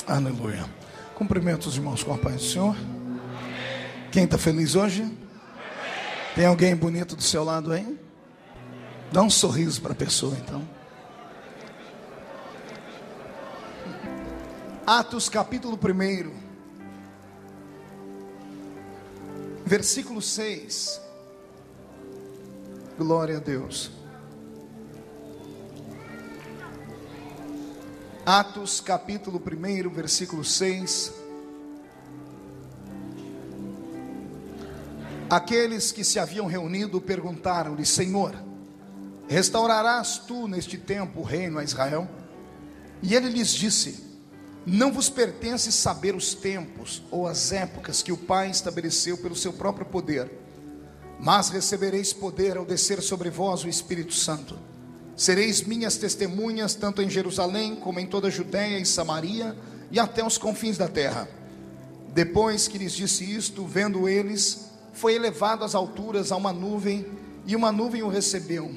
Aleluia. Cumprimento os irmãos com a paz do Senhor. Quem está feliz hoje? Tem alguém bonito do seu lado aí? Dá um sorriso para a pessoa então. Atos capítulo 1, versículo 6. Glória a Deus. Atos capítulo 1, versículo 6. Aqueles que se haviam reunido perguntaram-lhe: Senhor, restaurarás tu neste tempo o reino a Israel? E ele lhes disse: não vos pertence saber os tempos ou as épocas que o Pai estabeleceu pelo seu próprio poder, mas recebereis poder ao descer sobre vós o Espírito Santo. Sereis minhas testemunhas, tanto em Jerusalém, como em toda a Judéia e Samaria, e até os confins da terra. Depois que lhes disse isto, vendo eles, foi elevado às alturas a uma nuvem, e uma nuvem o recebeu,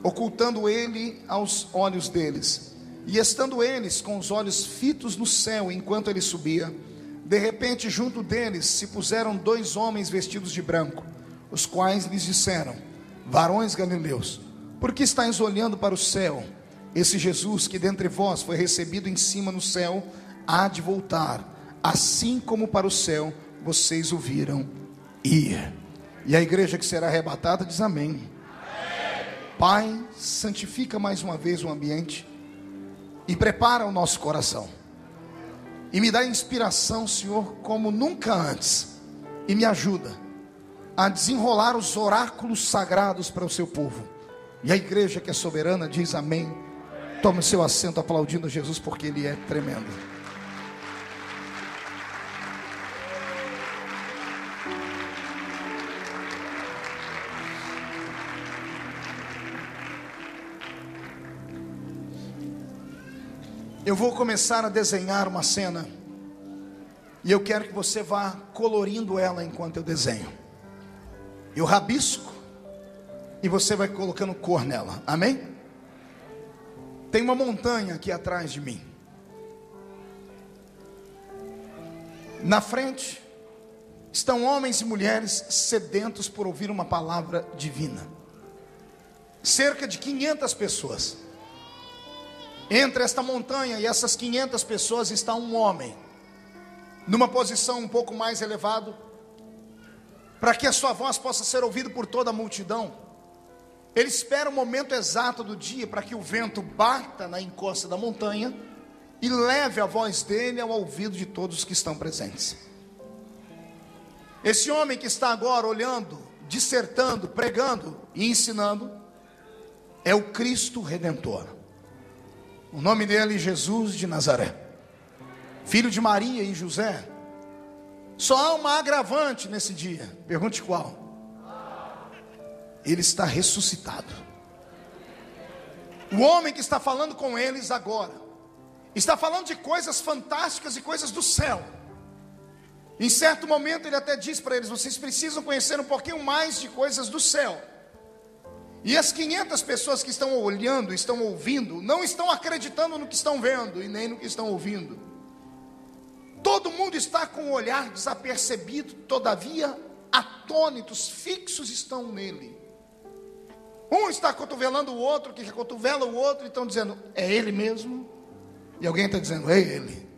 ocultando ele aos olhos deles. E estando eles com os olhos fitos no céu, enquanto ele subia, de repente junto deles se puseram 2 homens vestidos de branco, os quais lhes disseram: varões galileus, por que estáis olhando para o céu? Esse Jesus que dentre vós foi recebido em cima no céu, há de voltar, assim como para o céu vocês o viram ir. E a igreja que será arrebatada diz amém. Pai, santifica mais uma vez o ambiente e prepara o nosso coração, e me dá inspiração, Senhor, como nunca antes, e me ajuda a desenrolar os oráculos sagrados para o seu povo. E a igreja que é soberana diz amém. Tome o seu assento aplaudindo Jesus, porque Ele é tremendo. Eu vou começar a desenhar uma cena, e eu quero que você vá colorindo ela enquanto eu desenho. Eu rabisco e você vai colocando cor nela, amém? Tem uma montanha aqui atrás de mim. Na frente estão homens e mulheres sedentos por ouvir uma palavra divina. Cerca de 500 pessoas. Entre esta montanha e essas 500 pessoas está um homem, numa posição um pouco mais elevada, para que a sua voz possa ser ouvida por toda a multidão. Ele espera o momento exato do dia para que o vento bata na encosta da montanha e leve a voz dele ao ouvido de todos os que estão presentes. Esse homem que está agora olhando, dissertando, pregando e ensinando é o Cristo Redentor. O nome dele é Jesus de Nazaré, filho de Maria e José. Só há uma agravante nesse dia. Pergunte qual? Ele está ressuscitado. O homem que está falando com eles agora está falando de coisas fantásticas e coisas do céu. Em certo momento ele até diz para eles: vocês precisam conhecer um pouquinho mais de coisas do céu. E as 500 pessoas que estão olhando, estão ouvindo, não estão acreditando no que estão vendo e nem no que estão ouvindo. Todo mundo está com o olhar desapercebido, todavia atônitos, fixos estão nele. Um está cotovelando o outro, que cotovela o outro, e estão dizendo: é ele mesmo? E alguém está dizendo: é ele.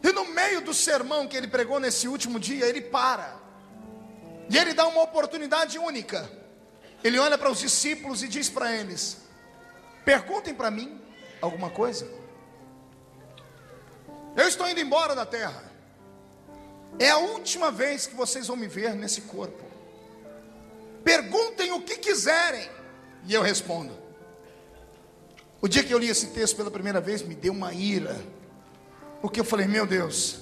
E no meio do sermão que ele pregou nesse último dia, ele para, e ele dá uma oportunidade única. Ele olha para os discípulos e diz para eles: perguntem para mim alguma coisa. Eu estou indo embora da terra. É a última vez que vocês vão me ver nesse corpo. Perguntem o que quiserem e eu respondo. O dia que eu li esse texto pela primeira vez, me deu uma ira, porque eu falei: meu Deus,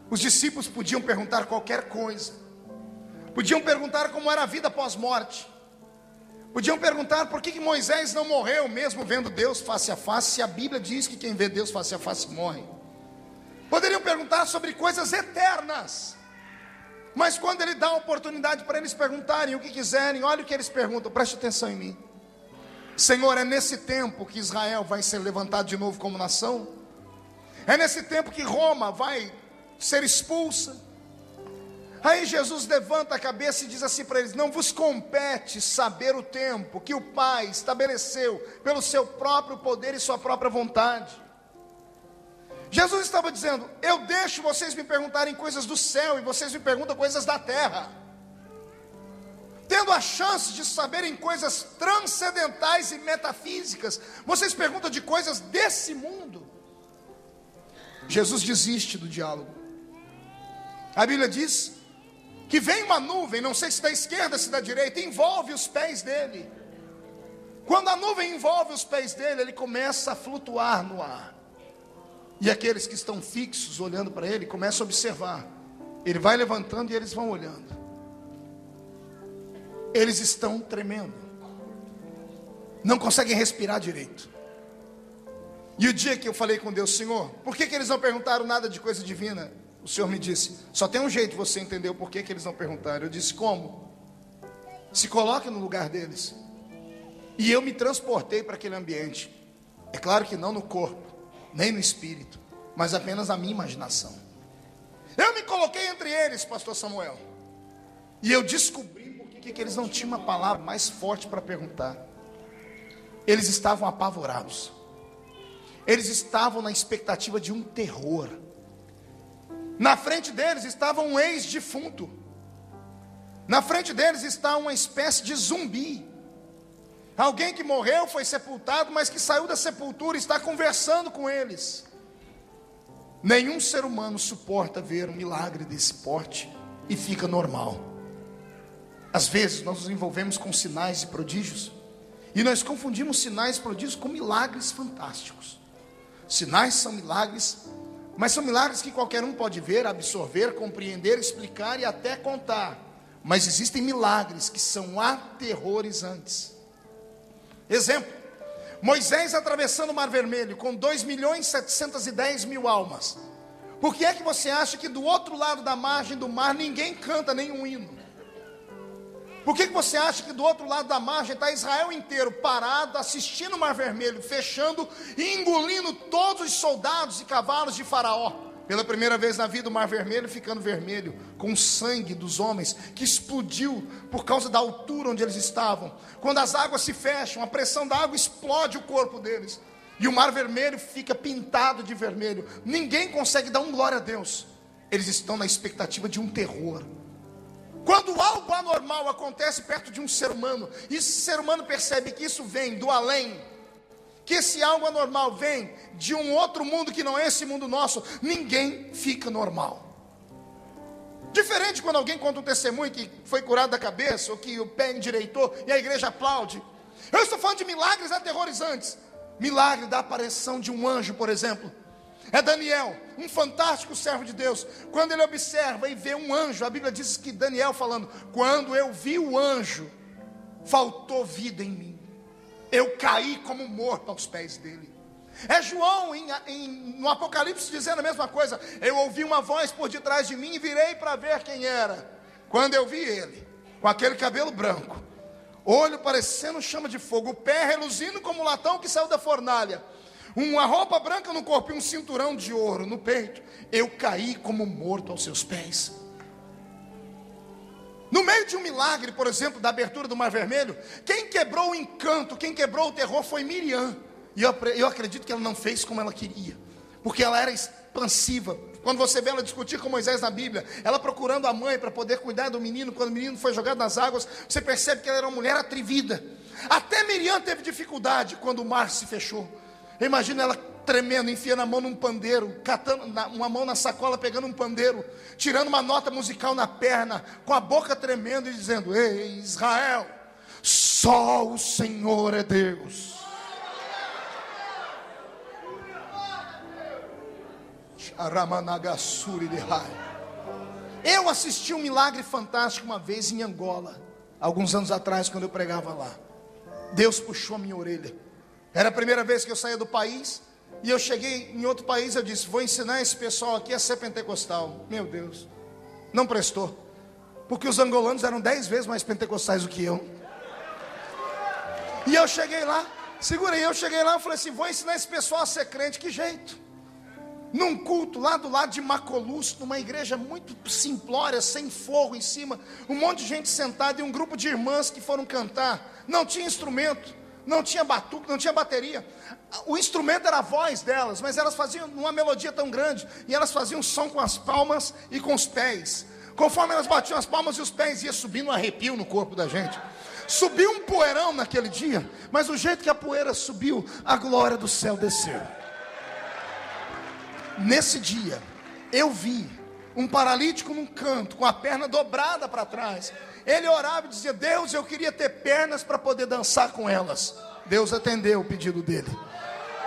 os discípulos podiam perguntar qualquer coisa. Podiam perguntar como era a vida pós-morte. Podiam perguntar por que Moisés não morreu, mesmo vendo Deus face a face, se a Bíblia diz que quem vê Deus face a face morre. Poderiam perguntar sobre coisas eternas. Mas quando ele dá a oportunidade para eles perguntarem o que quiserem, olha o que eles perguntam, preste atenção em mim. Senhor, é nesse tempo que Israel vai ser levantado de novo como nação? É nesse tempo que Roma vai ser expulsa. Aí Jesus levanta a cabeça e diz assim para eles: não vos compete saber o tempo que o Pai estabeleceu pelo seu próprio poder e sua própria vontade. Jesus estava dizendo: eu deixo vocês me perguntarem coisas do céu e vocês me perguntam coisas da terra, tendo a chance de saberem coisas transcendentais e metafísicas, vocês perguntam de coisas desse mundo. Jesus desiste do diálogo. A Bíblia diz que vem uma nuvem, não sei se da esquerda, se da direita, envolve os pés dele. Quando a nuvem envolve os pés dele, ele começa a flutuar no ar. E aqueles que estão fixos olhando para ele começam a observar. Ele vai levantando e eles vão olhando. Eles estão tremendo, não conseguem respirar direito. E o dia que eu falei com Deus: Senhor, por que eles não perguntaram nada de coisa divina? O Senhor me disse: só tem um jeito de você entender o porquê que eles não perguntaram. Eu disse: como? Se coloque no lugar deles. E eu me transportei para aquele ambiente. É claro que não no corpo, nem no espírito, mas apenas na minha imaginação. Eu me coloquei entre eles, pastor Samuel, e eu descobri que eles não tinham uma palavra mais forte para perguntar. Eles estavam apavorados. Eles estavam na expectativa de um terror. Na frente deles estava um ex-defunto. Na frente deles está uma espécie de zumbi. Alguém que morreu, foi sepultado, mas que saiu da sepultura e está conversando com eles. Nenhum ser humano suporta ver um milagre desse porte e fica normal. Às vezes nós nos envolvemos com sinais e prodígios, e nós confundimos sinais e prodígios com milagres fantásticos. Sinais são milagres, mas são milagres que qualquer um pode ver, absorver, compreender, explicar e até contar. Mas existem milagres que são aterrorizantes. Exemplo: Moisés atravessando o Mar Vermelho com 2.710.000 almas. Por que é que você acha que do outro lado da margem do mar ninguém canta nenhum hino? Por que você acha que do outro lado da margem está Israel inteiro parado, assistindo o Mar Vermelho, fechando e engolindo todos os soldados e cavalos de Faraó? Pela primeira vez na vida o Mar Vermelho ficando vermelho, com o sangue dos homens, que explodiu por causa da altura onde eles estavam. Quando as águas se fecham, a pressão da água explode o corpo deles, e o Mar Vermelho fica pintado de vermelho. Ninguém consegue dar um glória a Deus. Eles estão na expectativa de um terror. Quando algo anormal acontece perto de um ser humano, e esse ser humano percebe que isso vem do além, que esse algo anormal vem de um outro mundo que não é esse mundo nosso, ninguém fica normal. Diferente quando alguém conta um testemunho que foi curado da cabeça, ou que o pé endireitou e a igreja aplaude. Eu estou falando de milagres aterrorizantes. Milagre da aparição de um anjo, por exemplo. É Daniel, um fantástico servo de Deus. Quando ele observa e vê um anjo, a Bíblia diz que Daniel falando: quando eu vi o anjo, faltou vida em mim. Eu caí como morto aos pés dele. É João no Apocalipse dizendo a mesma coisa: eu ouvi uma voz por detrás de mim e virei para ver quem era. Quando eu vi ele, com aquele cabelo branco, olho parecendo chama de fogo, o pé reluzindo como latão que saiu da fornalha, uma roupa branca no corpo e um cinturão de ouro no peito, eu caí como morto aos seus pés. No meio de um milagre, por exemplo, da abertura do Mar Vermelho, quem quebrou o encanto, quem quebrou o terror foi Miriam. E eu acredito que ela não fez como ela queria, porque ela era expansiva. Quando você vê ela discutir com Moisés na Bíblia, ela procurando a mãe para poder cuidar do menino, quando o menino foi jogado nas águas, você percebe que ela era uma mulher atrevida. Até Miriam teve dificuldade quando o mar se fechou. Imagina ela tremendo, enfiando a mão num pandeiro, catando uma mão na sacola, pegando um pandeiro, tirando uma nota musical na perna, com a boca tremendo e dizendo: ei, Israel, só o Senhor é Deus. Eu assisti um milagre fantástico uma vez em Angola, alguns anos atrás, quando eu pregava lá. Deus puxou a minha orelha. Era a primeira vez que eu saía do país, e eu cheguei em outro país. Eu disse: vou ensinar esse pessoal aqui a ser pentecostal. Meu Deus, não prestou, porque os angolanos eram 10 vezes mais pentecostais do que eu. E eu cheguei lá, segurei, eu cheguei lá e falei assim: vou ensinar esse pessoal a ser crente. Que jeito? num culto lá do lado de Macoluço, numa igreja muito simplória, sem forro em cima, um monte de gente sentada e um grupo de irmãs que foram cantar. Não tinha instrumento, não tinha batuque, não tinha bateria. O instrumento era a voz delas, mas elas faziam uma melodia tão grande, e elas faziam som com as palmas e com os pés. Conforme elas batiam as palmas e os pés, ia subindo um arrepio no corpo da gente. Subiu um poeirão naquele dia, mas o jeito que a poeira subiu, a glória do céu desceu. Nesse dia, eu vi um paralítico num canto, com a perna dobrada para trás. Ele orava e dizia: Deus, eu queria ter pernas para poder dançar com elas. Deus atendeu o pedido dele.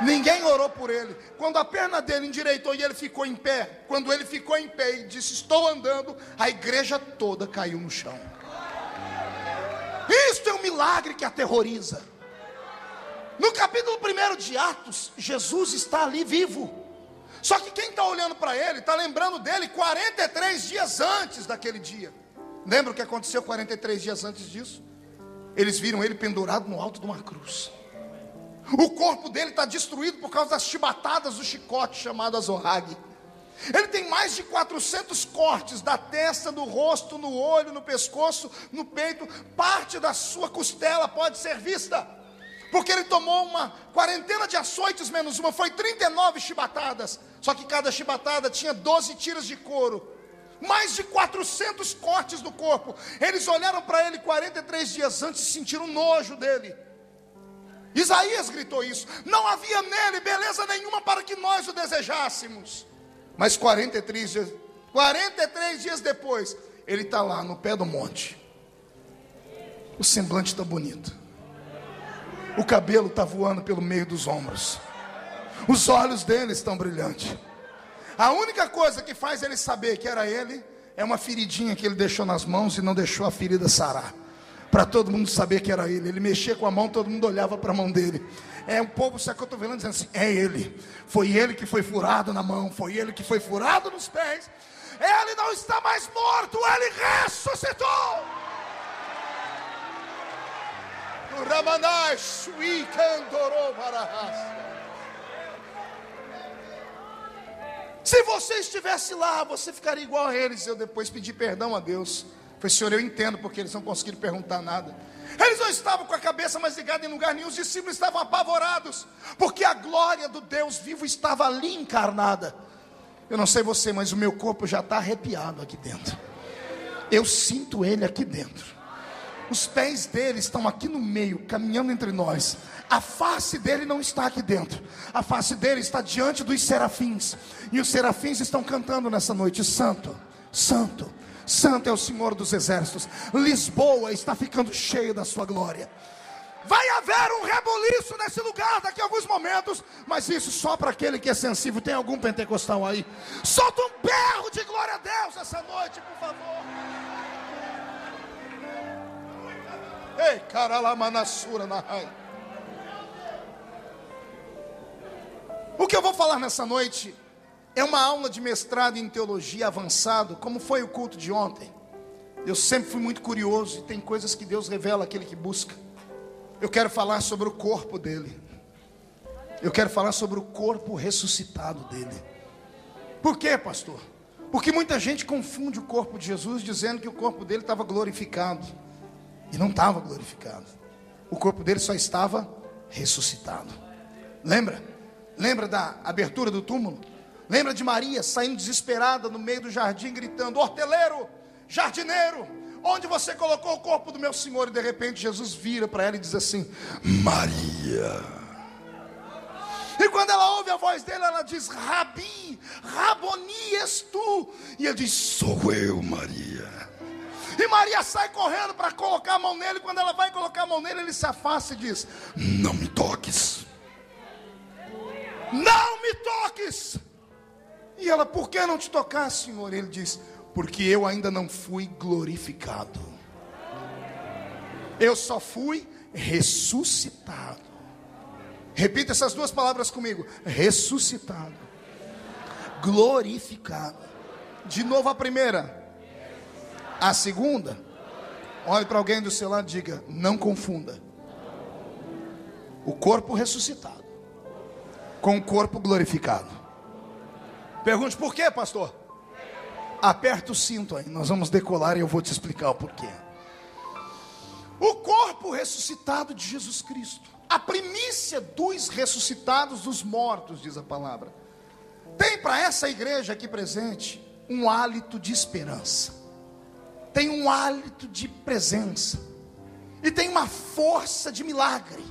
Ninguém orou por ele. Quando a perna dele endireitou e ele ficou em pé, quando ele ficou em pé e disse: estou andando, a igreja toda caiu no chão. Isto é um milagre que aterroriza. No capítulo 1 de Atos, Jesus está ali vivo. Só que quem está olhando para ele, está lembrando dele 43 dias antes daquele dia. Lembra o que aconteceu 43 dias antes disso? Eles viram ele pendurado no alto de uma cruz. O corpo dele está destruído por causa das chibatadas do chicote chamado azorrague. Ele tem mais de 400 cortes, da testa, do rosto, no olho, no pescoço, no peito. Parte da sua costela pode ser vista, porque ele tomou uma quarentena de açoites menos uma, foi 39 chibatadas. Só que cada chibatada tinha 12 tiras de couro. Mais de 400 cortes do corpo. Eles olharam para ele 43 dias antes e sentiram nojo dele. Isaías gritou isso: não havia nele beleza nenhuma para que nós o desejássemos. Mas 43 dias depois, ele está lá no pé do monte. O semblante está bonito, o cabelo está voando pelo meio dos ombros, os olhos dele estão brilhantes. A única coisa que faz ele saber que era ele é uma feridinha que ele deixou nas mãos e não deixou a ferida sarar, para todo mundo saber que era ele. Ele mexia com a mão, todo mundo olhava para a mão dele. O povo se acotovelando dizendo assim: é ele, foi ele que foi furado na mão, foi ele que foi furado nos pés. Ele não está mais morto, ele ressuscitou. Se você estivesse lá, você ficaria igual a eles. Eu depois pedi perdão a Deus. Falei: Senhor, eu entendo porque eles não conseguiram perguntar nada. Eles não estavam com a cabeça mais ligada em lugar nenhum. Os discípulos estavam apavorados, porque a glória do Deus vivo estava ali encarnada. Eu não sei você, mas o meu corpo já está arrepiado aqui dentro. Eu sinto ele aqui dentro. Os pés dele estão aqui no meio, caminhando entre nós. A face dele não está aqui dentro. A face dele está diante dos serafins. E os serafins estão cantando nessa noite: Santo, Santo, Santo é o Senhor dos exércitos. Lisboa está ficando cheia da sua glória. Vai haver um rebuliço nesse lugar daqui a alguns momentos, mas isso só para aquele que é sensível. Tem algum pentecostal aí? Solta um berro de glória a Deus essa noite, por favor. Ei, caralamanasura na raia. O que eu vou falar nessa noite é uma aula de mestrado em teologia avançado, como foi o culto de ontem. Eu sempre fui muito curioso e tem coisas que Deus revela àquele que busca. Eu quero falar sobre o corpo dele. Eu quero falar sobre o corpo ressuscitado dele. Por quê, pastor? Porque muita gente confunde o corpo de Jesus dizendo que o corpo dele estava glorificado. E não estava glorificado. O corpo dele só estava ressuscitado. Lembra? Lembra da abertura do túmulo? Lembra de Maria saindo desesperada no meio do jardim, gritando: horteleiro, jardineiro, onde você colocou o corpo do meu Senhor? E de repente Jesus vira para ela e diz assim: Maria. E quando ela ouve a voz dele, ela diz: Rabi, Raboni és tu. E ele diz: sou eu, Maria. E Maria sai correndo para colocar a mão nele. Quando ela vai colocar a mão nele, ele se afasta e diz: não me toques. Não me toques. E ela: por que não te tocar, Senhor? Ele diz: porque eu ainda não fui glorificado. Eu só fui ressuscitado. Repita essas duas palavras comigo: ressuscitado, glorificado. De novo a primeira. A segunda. Olhe para alguém do seu lado e diga: não confunda o corpo ressuscitado com o corpo glorificado. Pergunte por quê, pastor? Aperta o cinto aí, nós vamos decolar e eu vou te explicar o porquê. O corpo ressuscitado de Jesus Cristo, a primícia dos ressuscitados dos mortos, diz a palavra, tem para essa igreja aqui presente um hálito de esperança, tem um hálito de presença, e tem uma força de milagre.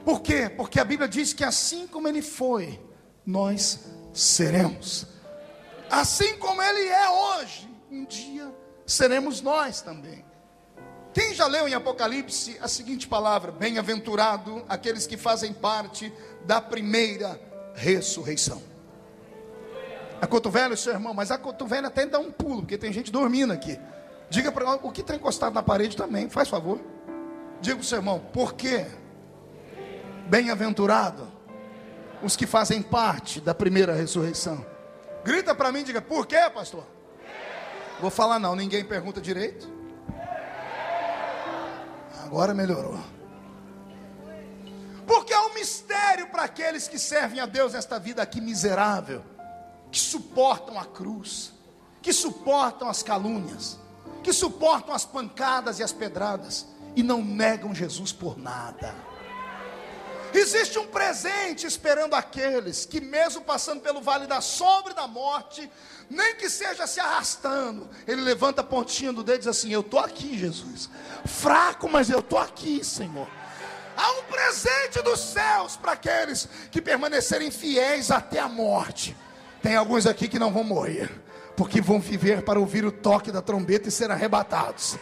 Por quê? Porque a Bíblia diz que assim como Ele foi, nós seremos. Assim como Ele é hoje, um dia seremos nós também. Quem já leu em Apocalipse a seguinte palavra: bem-aventurado aqueles que fazem parte da primeira ressurreição. Acotovela o seu irmão, mas a cotovela até dá um pulo, porque tem gente dormindo aqui. Diga para o que está encostado na parede também, faz favor. Diga para o seu irmão: por quê? Bem-aventurado os que fazem parte da primeira ressurreição. Grita para mim, diga: por quê, pastor? Vou falar não, ninguém pergunta direito. Agora melhorou. Porque é um mistério para aqueles que servem a Deus nesta vida aqui miserável, que suportam a cruz, que suportam as calúnias, que suportam as pancadas e as pedradas, e não negam Jesus por nada. Existe um presente esperando aqueles que, mesmo passando pelo vale da sombra e da morte, nem que seja se arrastando, ele levanta a pontinha do dedo e diz assim: eu estou aqui, Jesus, fraco, mas eu estou aqui, Senhor. Há um presente dos céus para aqueles que permanecerem fiéis até a morte. Tem alguns aqui que não vão morrer, porque vão viver para ouvir o toque da trombeta e ser arrebatados.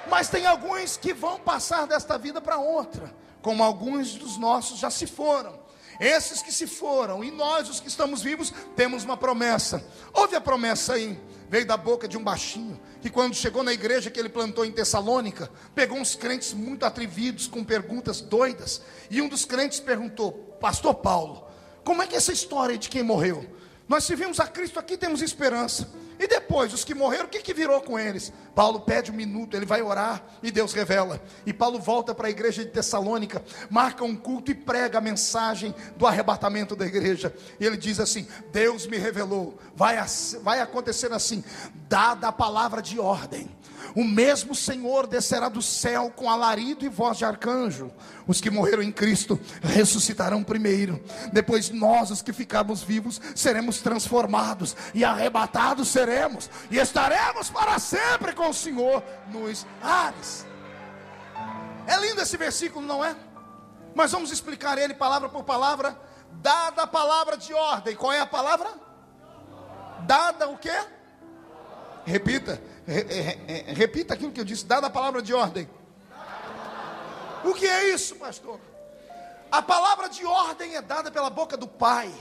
Mas tem alguns que vão passar desta vida para outra, como alguns dos nossos já se foram. Esses que se foram, e nós os que estamos vivos, temos uma promessa. Ouve a promessa aí, veio da boca de um baixinho, que quando chegou na igreja que ele plantou em Tessalônica, pegou uns crentes muito atrevidos, com perguntas doidas, e um dos crentes perguntou: pastor Paulo, como é que é essa história de quem morreu? Nós servimos a Cristo aqui, temos esperança. E depois, os que morreram, o que virou com eles? Paulo pede um minuto, ele vai orar e Deus revela. E Paulo volta para a igreja de Tessalônica, marca um culto e prega a mensagem do arrebatamento da igreja. E ele diz assim: Deus me revelou, vai acontecer assim, dada a palavra de ordem, o mesmo Senhor descerá do céu com alarido e voz de arcanjo. Os que morreram em Cristo ressuscitarão primeiro. Depois nós, os que ficarmos vivos, seremos transformados e arrebatados seremos, e estaremos para sempre com o Senhor nos ares. É lindo esse versículo, não é? Mas vamos explicar ele palavra por palavra. Dada a palavra de ordem. Qual é a palavra? Dada o quê? Repita. Repita aquilo que eu disse. Dada a palavra de ordem. O que é isso, pastor? A palavra de ordem é dada pela boca do Pai.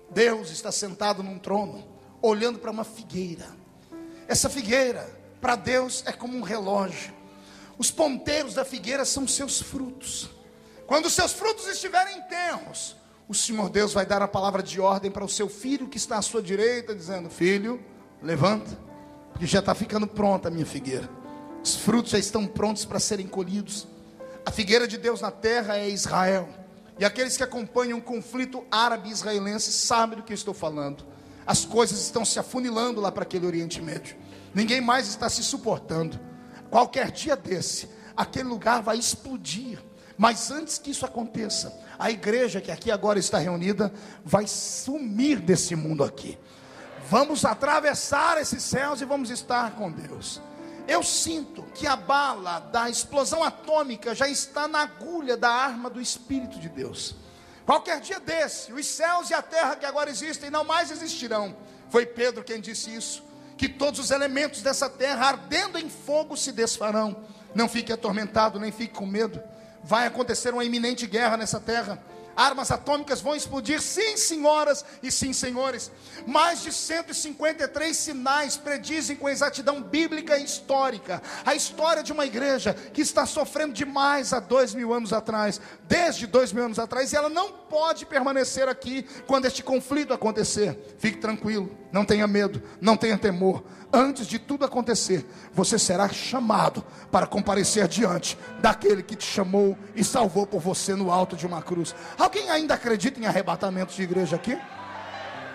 Deus está sentado num trono, olhando para uma figueira. Essa figueira, para Deus, é como um relógio. Os ponteiros da figueira são seus frutos. Quando os seus frutos estiverem tenros, o Senhor Deus vai dar a palavra de ordem para o seu filho que está à sua direita, dizendo: filho, levanta, porque já está ficando pronta a minha figueira. Os frutos já estão prontos para serem colhidos. A figueira de Deus na terra é Israel. E aqueles que acompanham o conflito árabe-israelense sabem do que eu estou falando. As coisas estão se afunilando lá para aquele Oriente Médio. Ninguém mais está se suportando. Qualquer dia desse, aquele lugar vai explodir. Mas antes que isso aconteça, a igreja que aqui agora está reunida vai sumir desse mundo aqui. Vamos atravessar esses céus e vamos estar com Deus. Eu sinto que a bala da explosão atômica já está na agulha da arma do Espírito de Deus. Qualquer dia desse, os céus e a terra que agora existem não mais existirão. Foi Pedro quem disse isso. Que todos os elementos dessa terra ardendo em fogo se desfarão. Não fique atormentado, nem fique com medo. Vai acontecer uma iminente guerra nessa terra. Armas atômicas vão explodir, sim senhoras e sim senhores. Mais de 153 sinais predizem com exatidão bíblica e histórica a história de uma igreja que está sofrendo demais há 2000 anos atrás, desde 2000 anos atrás, e ela não pode permanecer aqui quando este conflito acontecer. Fique tranquilo, não tenha medo, não tenha temor. Antes de tudo acontecer, você será chamado para comparecer diante daquele que te chamou e salvou por você no alto de uma cruz. Alguém ainda acredita em arrebatamento de igreja aqui?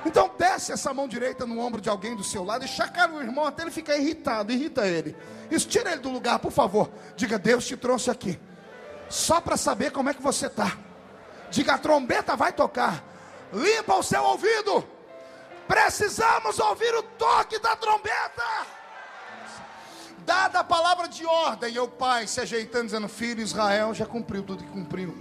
Então desce essa mão direita no ombro de alguém do seu lado e chacoalha o irmão até ele ficar irritado. Irrita ele. Isso, tira ele do lugar, por favor. Diga: Deus te trouxe aqui só para saber como é que você está. Diga: a trombeta vai tocar. Limpa o seu ouvido. Precisamos ouvir o toque da trombeta. Dada a palavra de ordem, o pai se ajeitando, dizendo: filho, Israel já cumpriu tudo que cumpriu.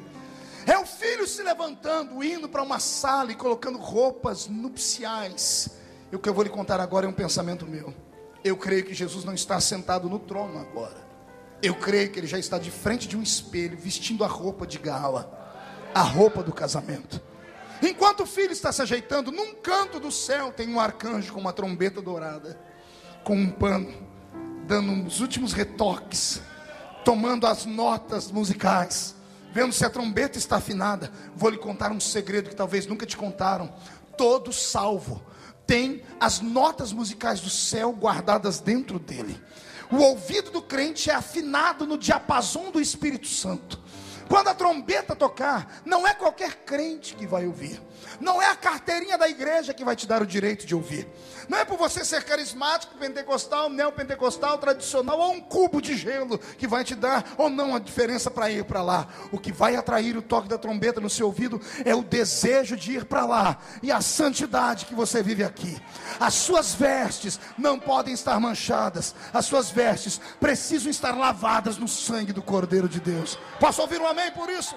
É o filho se levantando, indo para uma sala e colocando roupas nupciais. E o que eu vou lhe contar agora é um pensamento meu. Eu creio que Jesus não está sentado no trono agora. Eu creio que ele já está de frente de um espelho, vestindo a roupa de gala, a roupa do casamento. Enquanto o filho está se ajeitando, num canto do céu tem um arcanjo com uma trombeta dourada, com um pano, dando os últimos retoques, tomando as notas musicais, vendo se a trombeta está afinada. Vou lhe contar um segredo que talvez nunca te contaram. Todo salvo tem as notas musicais do céu guardadas dentro dele. O ouvido do crente é afinado no diapasão do Espírito Santo. Quando a trombeta tocar, não é qualquer crente que vai ouvir. Não é a carteirinha da igreja que vai te dar o direito de ouvir. Não é por você ser carismático, pentecostal, neopentecostal, tradicional, ou um cubo de gelo que vai te dar ou não a diferença para ir para lá. O que vai atrair o toque da trombeta no seu ouvido é o desejo de ir para lá e a santidade que você vive aqui. As suas vestes não podem estar manchadas. As suas vestes precisam estar lavadas no sangue do Cordeiro de Deus. Posso ouvir um amém por isso?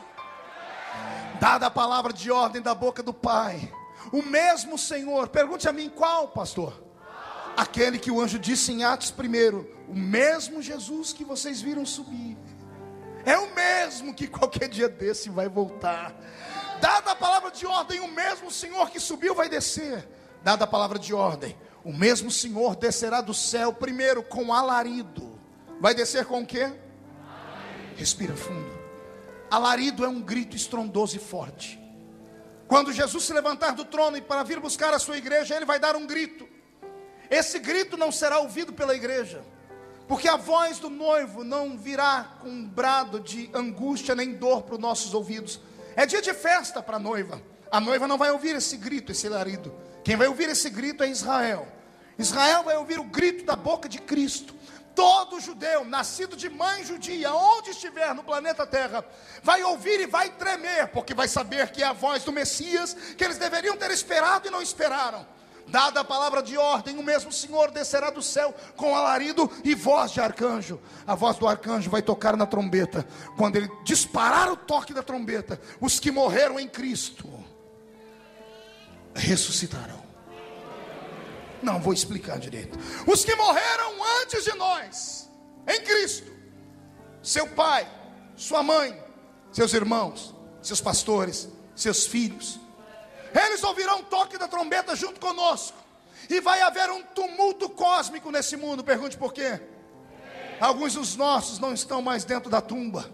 Dada a palavra de ordem da boca do Pai, o mesmo Senhor, pergunte a mim: qual, pastor? Aquele que o anjo disse em Atos 1, o mesmo Jesus que vocês viram subir, é o mesmo que qualquer dia desse vai voltar. Dada a palavra de ordem, o mesmo Senhor que subiu vai descer. Dada a palavra de ordem, o mesmo Senhor descerá do céu primeiro com alarido. Vai descer com o quê? Respira fundo. Alarido é um grito estrondoso e forte. Quando Jesus se levantar do trono e para vir buscar a sua igreja, ele vai dar um grito. Esse grito não será ouvido pela igreja, porque a voz do noivo não virá com um brado de angústia nem dor para os nossos ouvidos. É dia de festa para a noiva. A noiva não vai ouvir esse grito, esse alarido. Quem vai ouvir esse grito é Israel. Israel vai ouvir o grito da boca de Cristo. Todo judeu, nascido de mãe judia, onde estiver no planeta Terra, vai ouvir e vai tremer, porque vai saber que é a voz do Messias, que eles deveriam ter esperado e não esperaram. Dada a palavra de ordem, o mesmo Senhor descerá do céu com alarido e voz de arcanjo. A voz do arcanjo vai tocar na trombeta. Quando ele disparar o toque da trombeta, os que morreram em Cristo ressuscitarão. Não vou explicar direito. Os que morreram antes de nós, em Cristo, seu pai, sua mãe, seus irmãos, seus pastores, seus filhos, eles ouvirão o toque da trombeta junto conosco. E vai haver um tumulto cósmico nesse mundo. Pergunte por quê? Alguns dos nossos não estão mais dentro da tumba.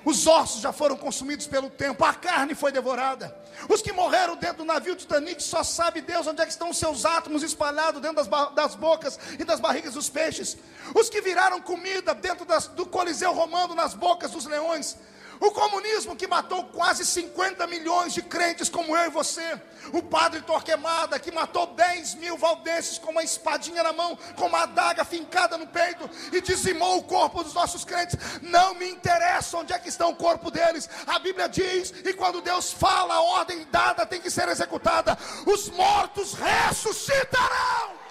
Os ossos já foram consumidos pelo tempo, a carne foi devorada. Os que morreram dentro do navio Titanic, só sabe Deus onde é que estão os seus átomos espalhados dentro das bocas e das barrigas dos peixes. Os que viraram comida dentro do Coliseu Romano, nas bocas dos leões. O comunismo que matou quase 50 milhões de crentes como eu e você. O padre Torquemada que matou 10 mil valdenses com uma espadinha na mão, com uma adaga fincada no peito, e dizimou o corpo dos nossos crentes. Não me interessa onde é que está o corpo deles. A Bíblia diz, e quando Deus fala, a ordem dada tem que ser executada. Os mortos ressuscitarão.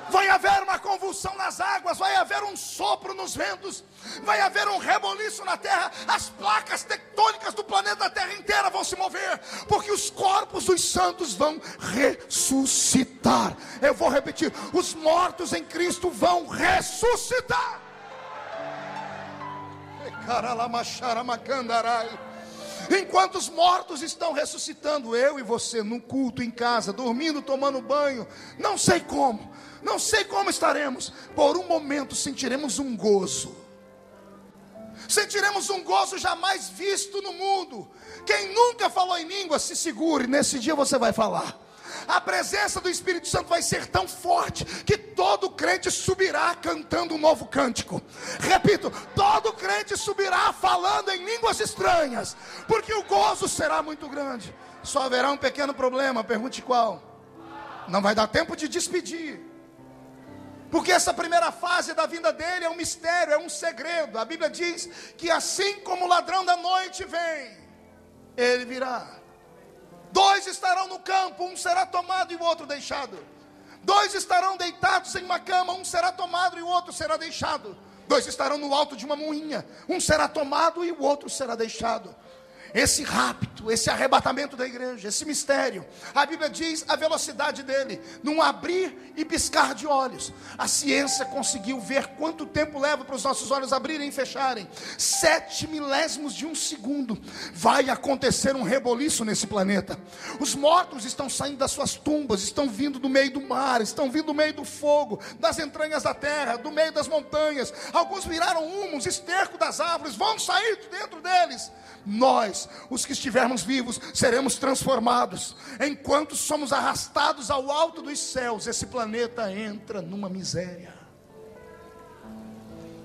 Vai haver uma convulsão nas águas, vai haver um sopro nos ventos, vai haver um reboliço na terra. As placas tectônicas do planeta Terra inteira vão se mover, porque os corpos dos santos vão ressuscitar. Eu vou repetir: os mortos em Cristo vão ressuscitar. Enquanto os mortos estão ressuscitando, eu e você no culto, em casa, dormindo, tomando banho, não sei como estaremos. Por um momento sentiremos um gozo. Sentiremos um gozo jamais visto no mundo. Quem nunca falou em língua, se segure, nesse dia você vai falar. a presença do Espírito Santo vai ser tão forte que todo crente subirá cantando um novo cântico. Repito, todo crente subirá falando em línguas estranhas, porque o gozo será muito grande. Só haverá um pequeno problema, pergunte qual? Não vai dar tempo de despedir, porque essa primeira fase da vinda dele é um mistério, é um segredo. A Bíblia diz que assim como o ladrão da noite vem, ele virá. 2 estarão no campo, um será tomado e o outro deixado. 2 estarão deitados em uma cama, um será tomado e o outro será deixado. 2 estarão no alto de uma moinha, um será tomado e o outro será deixado. Esse rapto, esse arrebatamento da igreja, esse mistério, a Bíblia diz a velocidade dele, num abrir e piscar de olhos. A ciência conseguiu ver quanto tempo leva para os nossos olhos abrirem e fecharem. 7 milésimos de um segundo. Vai acontecer um reboliço nesse planeta. Os mortos estão saindo das suas tumbas, estão vindo do meio do mar, estão vindo do meio do fogo, das entranhas da terra, do meio das montanhas. Alguns viraram humus, esterco das árvores, vão sair de dentro deles. Nós, os que estivermos vivos, seremos transformados. Enquanto somos arrastados ao alto dos céus, esse planeta entra numa miséria.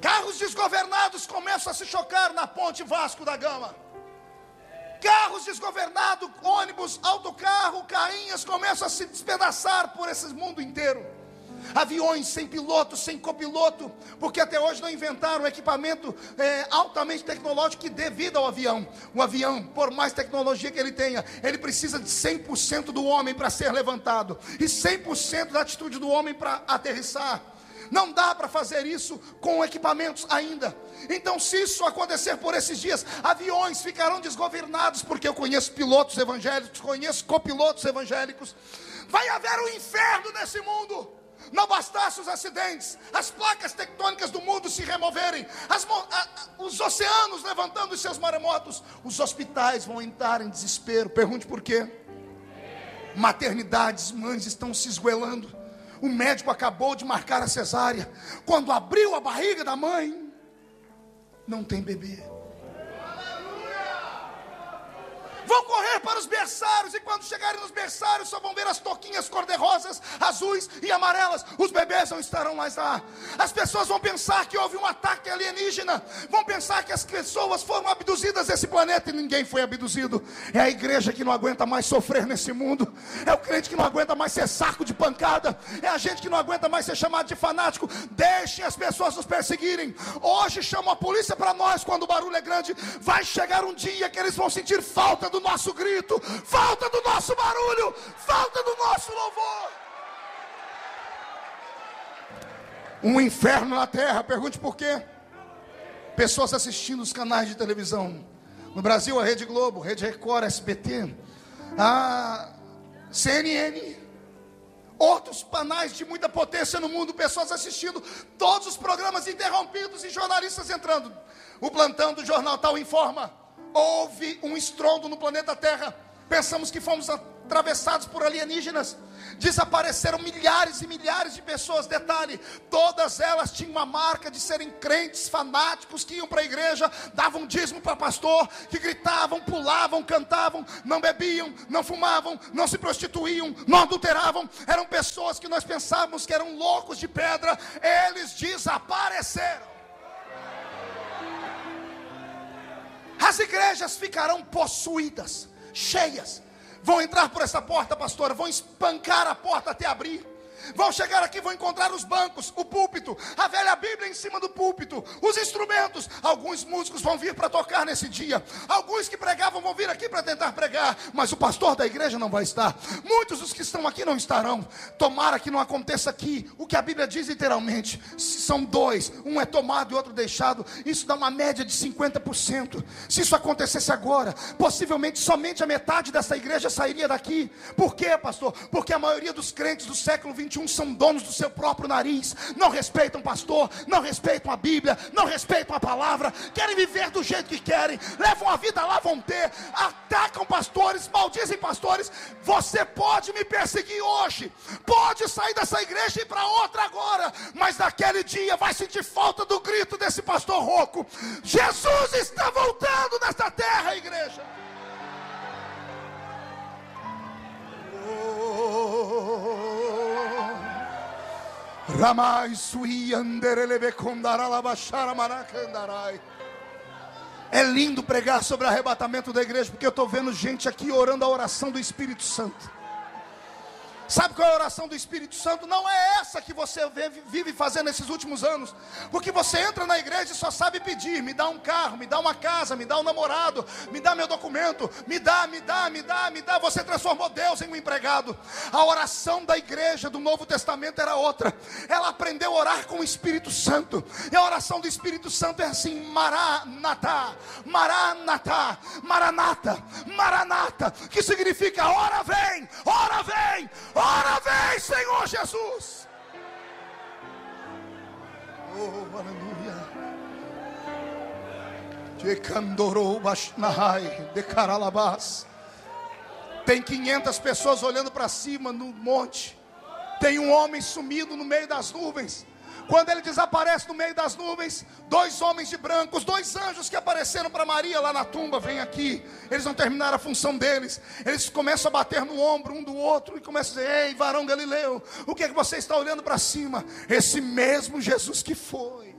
Carros desgovernados começam a se chocar na ponte Vasco da Gama. Carros desgovernados, ônibus, autocarro, carrinhas começam a se despedaçar por esse mundo inteiro. Aviões sem piloto, sem copiloto, porque até hoje não inventaram um equipamento altamente tecnológico que dê vida ao avião. O avião, por mais tecnologia que ele tenha, ele precisa de 100% do homem para ser levantado, e 100% da atitude do homem para aterrissar. Não dá para fazer isso com equipamentos ainda. Então, se isso acontecer por esses dias, aviões ficarão desgovernados, porque eu conheço pilotos evangélicos, conheço copilotos evangélicos. Vai haver um inferno nesse mundo. Não bastasse os acidentes, as placas tectônicas do mundo se removerem, os oceanos levantando os seus maremotos, os hospitais vão entrar em desespero. Pergunte por quê? Maternidades, mães estão se esgoelando. O médico acabou de marcar a cesárea. Quando abriu a barriga da mãe, não tem bebê. Vão correr para os berçários, e quando chegarem nos berçários, só vão ver as toquinhas cor-de-rosas, azuis e amarelas. Os bebês não estarão mais lá. As pessoas vão pensar que houve um ataque alienígena, vão pensar que as pessoas foram abduzidas desse planeta, e ninguém foi abduzido. É a igreja que não aguenta mais sofrer nesse mundo, é o crente que não aguenta mais ser saco de pancada, é a gente que não aguenta mais ser chamado de fanático. Deixem as pessoas nos perseguirem. Hoje chamam a polícia para nós quando o barulho é grande. Vai chegar um dia que eles vão sentir falta do nosso grito, falta do nosso barulho, falta do nosso louvor. Um inferno na terra. Pergunte por quê? Pessoas assistindo os canais de televisão. No Brasil, a Rede Globo, Rede Record, SBT, a CNN, outros canais de muita potência no mundo, pessoas assistindo todos os programas interrompidos e jornalistas entrando. O plantão do jornal tal informa: houve um estrondo no planeta Terra. Pensamos que fomos atravessados por alienígenas. Desapareceram milhares e milhares de pessoas. Detalhe, todas elas tinham uma marca de serem crentes fanáticos, que iam para a igreja, davam dízimo para pastor, que gritavam, pulavam, cantavam, não bebiam, não fumavam, não se prostituíam, não adulteravam. Eram pessoas que nós pensávamos que eram loucos de pedra. Eles desapareceram. As igrejas ficarão possuídas, cheias. Vão entrar por essa porta, pastora, vão espancar a porta até abrir. Vão chegar aqui, vão encontrar os bancos, o púlpito, a velha Bíblia em cima do púlpito, os instrumentos. Alguns músicos vão vir para tocar nesse dia. Alguns que pregavam vão vir aqui para tentar pregar, mas o pastor da igreja não vai estar. Muitos dos que estão aqui não estarão. Tomara que não aconteça aqui o que a Bíblia diz literalmente. São 2, um é tomado e outro deixado. Isso dá uma média de 50%. Se isso acontecesse agora, possivelmente somente a metade dessa igreja sairia daqui. Por quê, pastor? Porque a maioria dos crentes do século 21 são donos do seu próprio nariz. Não respeitam pastor, não respeitam a Bíblia, não respeitam a palavra, querem viver do jeito que querem, levam a vida lá, vão ter, atacam pastores, maldizem pastores. Você pode me perseguir hoje, pode sair dessa igreja e ir para outra agora, mas naquele dia vai sentir falta do grito desse pastor rouco. Jesus está voltando nesta terra, igreja. Oh, É lindo pregar sobre o arrebatamento da igreja, porque eu estou vendo gente aqui orando a oração do Espírito Santo. Sabe qual é a oração do Espírito Santo? Não é essa que você vive fazendo nesses últimos anos. Porque você entra na igreja e só sabe pedir: me dá um carro, me dá uma casa, me dá um namorado, me dá meu documento, me dá. Você transformou Deus em um empregado. A oração da igreja do Novo Testamento era outra. Ela aprendeu a orar com o Espírito Santo. E a oração do Espírito Santo é assim: Maranatá, Maranatá, Maranata, Maranata, que significa ora vem, ora vem, ora vem, Senhor Jesus. Oh, aleluia. Tem 500 pessoas olhando para cima no monte. Tem um homem sumido no meio das nuvens. Quando ele desaparece no meio das nuvens, 2 homens de branco, os 2 anjos que apareceram para Maria lá na tumba, vêm aqui. Eles não terminaram a função deles. Eles começam a bater no ombro um do outro e começam a dizer: ei, varão Galileu, o que é que você está olhando para cima? Esse mesmo Jesus que foi,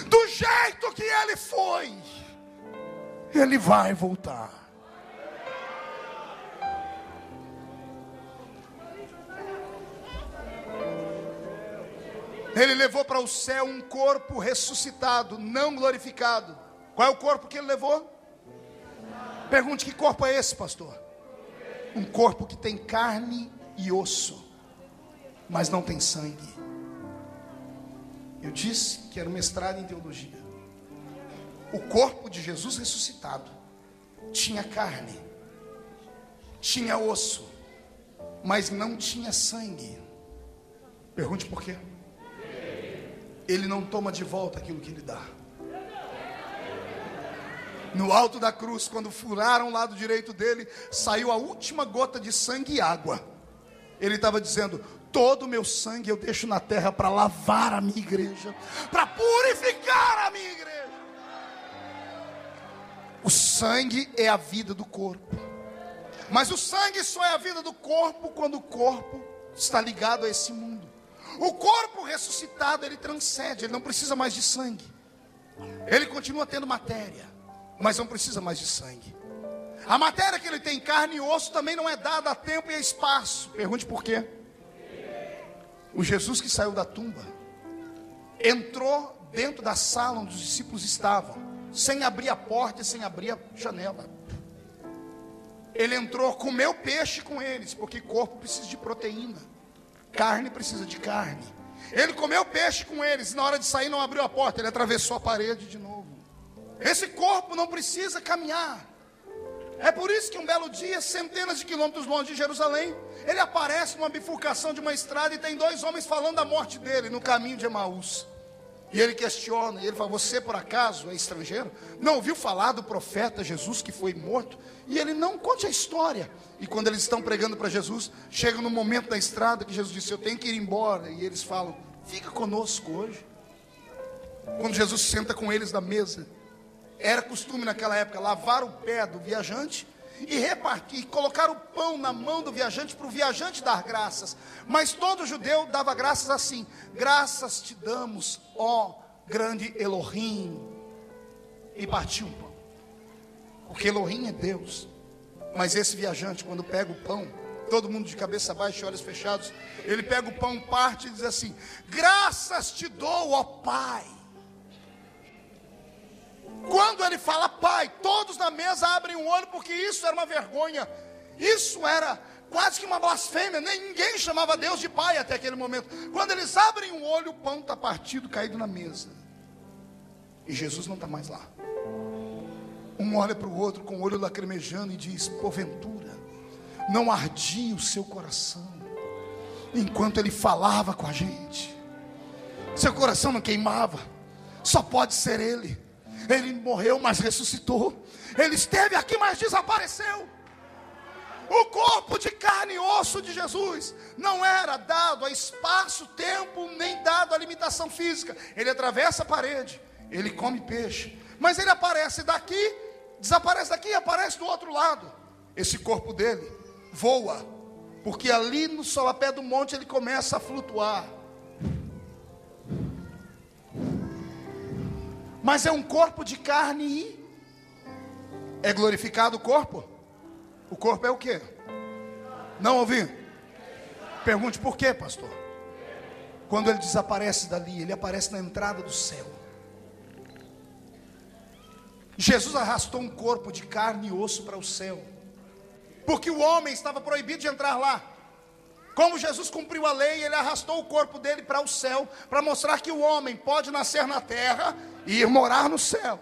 do jeito que ele foi, ele vai voltar. Ele levou para o céu um corpo ressuscitado, não glorificado. Qual é o corpo que ele levou? Pergunte: que corpo é esse, pastor? Um corpo que tem carne e osso, mas não tem sangue. Eu disse que era um mestrado em teologia. O corpo de Jesus ressuscitado tinha carne, tinha osso, mas não tinha sangue. Pergunte por quê? Ele não toma de volta aquilo que ele dá. No alto da cruz, quando furaram o lado direito dele, saiu a última gota de sangue e água. Ele estava dizendo: todo o meu sangue eu deixo na terra para lavar a minha igreja, para purificar a minha igreja. O sangue é a vida do corpo. Mas o sangue só é a vida do corpo quando o corpo está ligado a esse mundo. O corpo ressuscitado, ele transcende, ele não precisa mais de sangue. Ele continua tendo matéria, mas não precisa mais de sangue. A matéria que ele tem, carne e osso, também não é dada a tempo e a espaço. Pergunte por quê? O Jesus que saiu da tumba entrou dentro da sala onde os discípulos estavam, sem abrir a porta e sem abrir a janela. Ele entrou, comeu peixe com eles, porque corpo precisa de proteína, carne precisa de carne. Ele comeu peixe com eles, e na hora de sair não abriu a porta, ele atravessou a parede de novo. Esse corpo não precisa caminhar. É por isso que um belo dia, centenas de quilômetros longe de Jerusalém, ele aparece numa bifurcação de uma estrada e tem 2 homens falando da morte dele no caminho de Emaús. E ele questiona, e ele fala: você por acaso é estrangeiro? Não ouviu falar do profeta Jesus que foi morto? E ele: não, conte a história. E quando eles estão pregando para Jesus, chega no momento da estrada que Jesus disse: eu tenho que ir embora. E eles falam: fica conosco hoje. Quando Jesus senta com eles na mesa, era costume naquela época lavar o pé do viajante e repartir, colocar o pão na mão do viajante para o viajante dar graças. Mas todo judeu dava graças assim: graças te damos, ó grande Elohim. E partiu o pão, porque Elohim é Deus. Mas esse viajante, quando pega o pão, todo mundo de cabeça baixa e olhos fechados, ele pega o pão, parte e diz assim: graças te dou, ó Pai. Quando ele fala Pai, todos na mesa abrem o olho, porque isso era uma vergonha. Isso era quase que uma blasfêmia. Ninguém chamava Deus de Pai até aquele momento. Quando eles abrem o olho, o pão está partido, caído na mesa. E Jesus não está mais lá. Um olha para o outro com o olho lacrimejando e diz: porventura não ardia o seu coração enquanto ele falava com a gente? Seu coração não queimava? Só pode ser ele. Ele morreu, mas ressuscitou. Ele esteve aqui, mas desapareceu. O corpo de carne e osso de Jesus não era dado a espaço, tempo, nem dado a limitação física. Ele atravessa a parede, ele come peixe, mas ele aparece daqui, desaparece daqui e aparece do outro lado. Esse corpo dele voa, porque ali no solapé do monte ele começa a flutuar. Mas é um corpo de carne e é glorificado o corpo? O corpo é o quê? Não ouvi? Pergunte por quê, pastor? Quando ele desaparece dali, ele aparece na entrada do céu. Jesus arrastou um corpo de carne e osso para o céu, porque o homem estava proibido de entrar lá. Como Jesus cumpriu a lei, ele arrastou o corpo dele para o céu, para mostrar que o homem pode nascer na terra e ir morar no céu.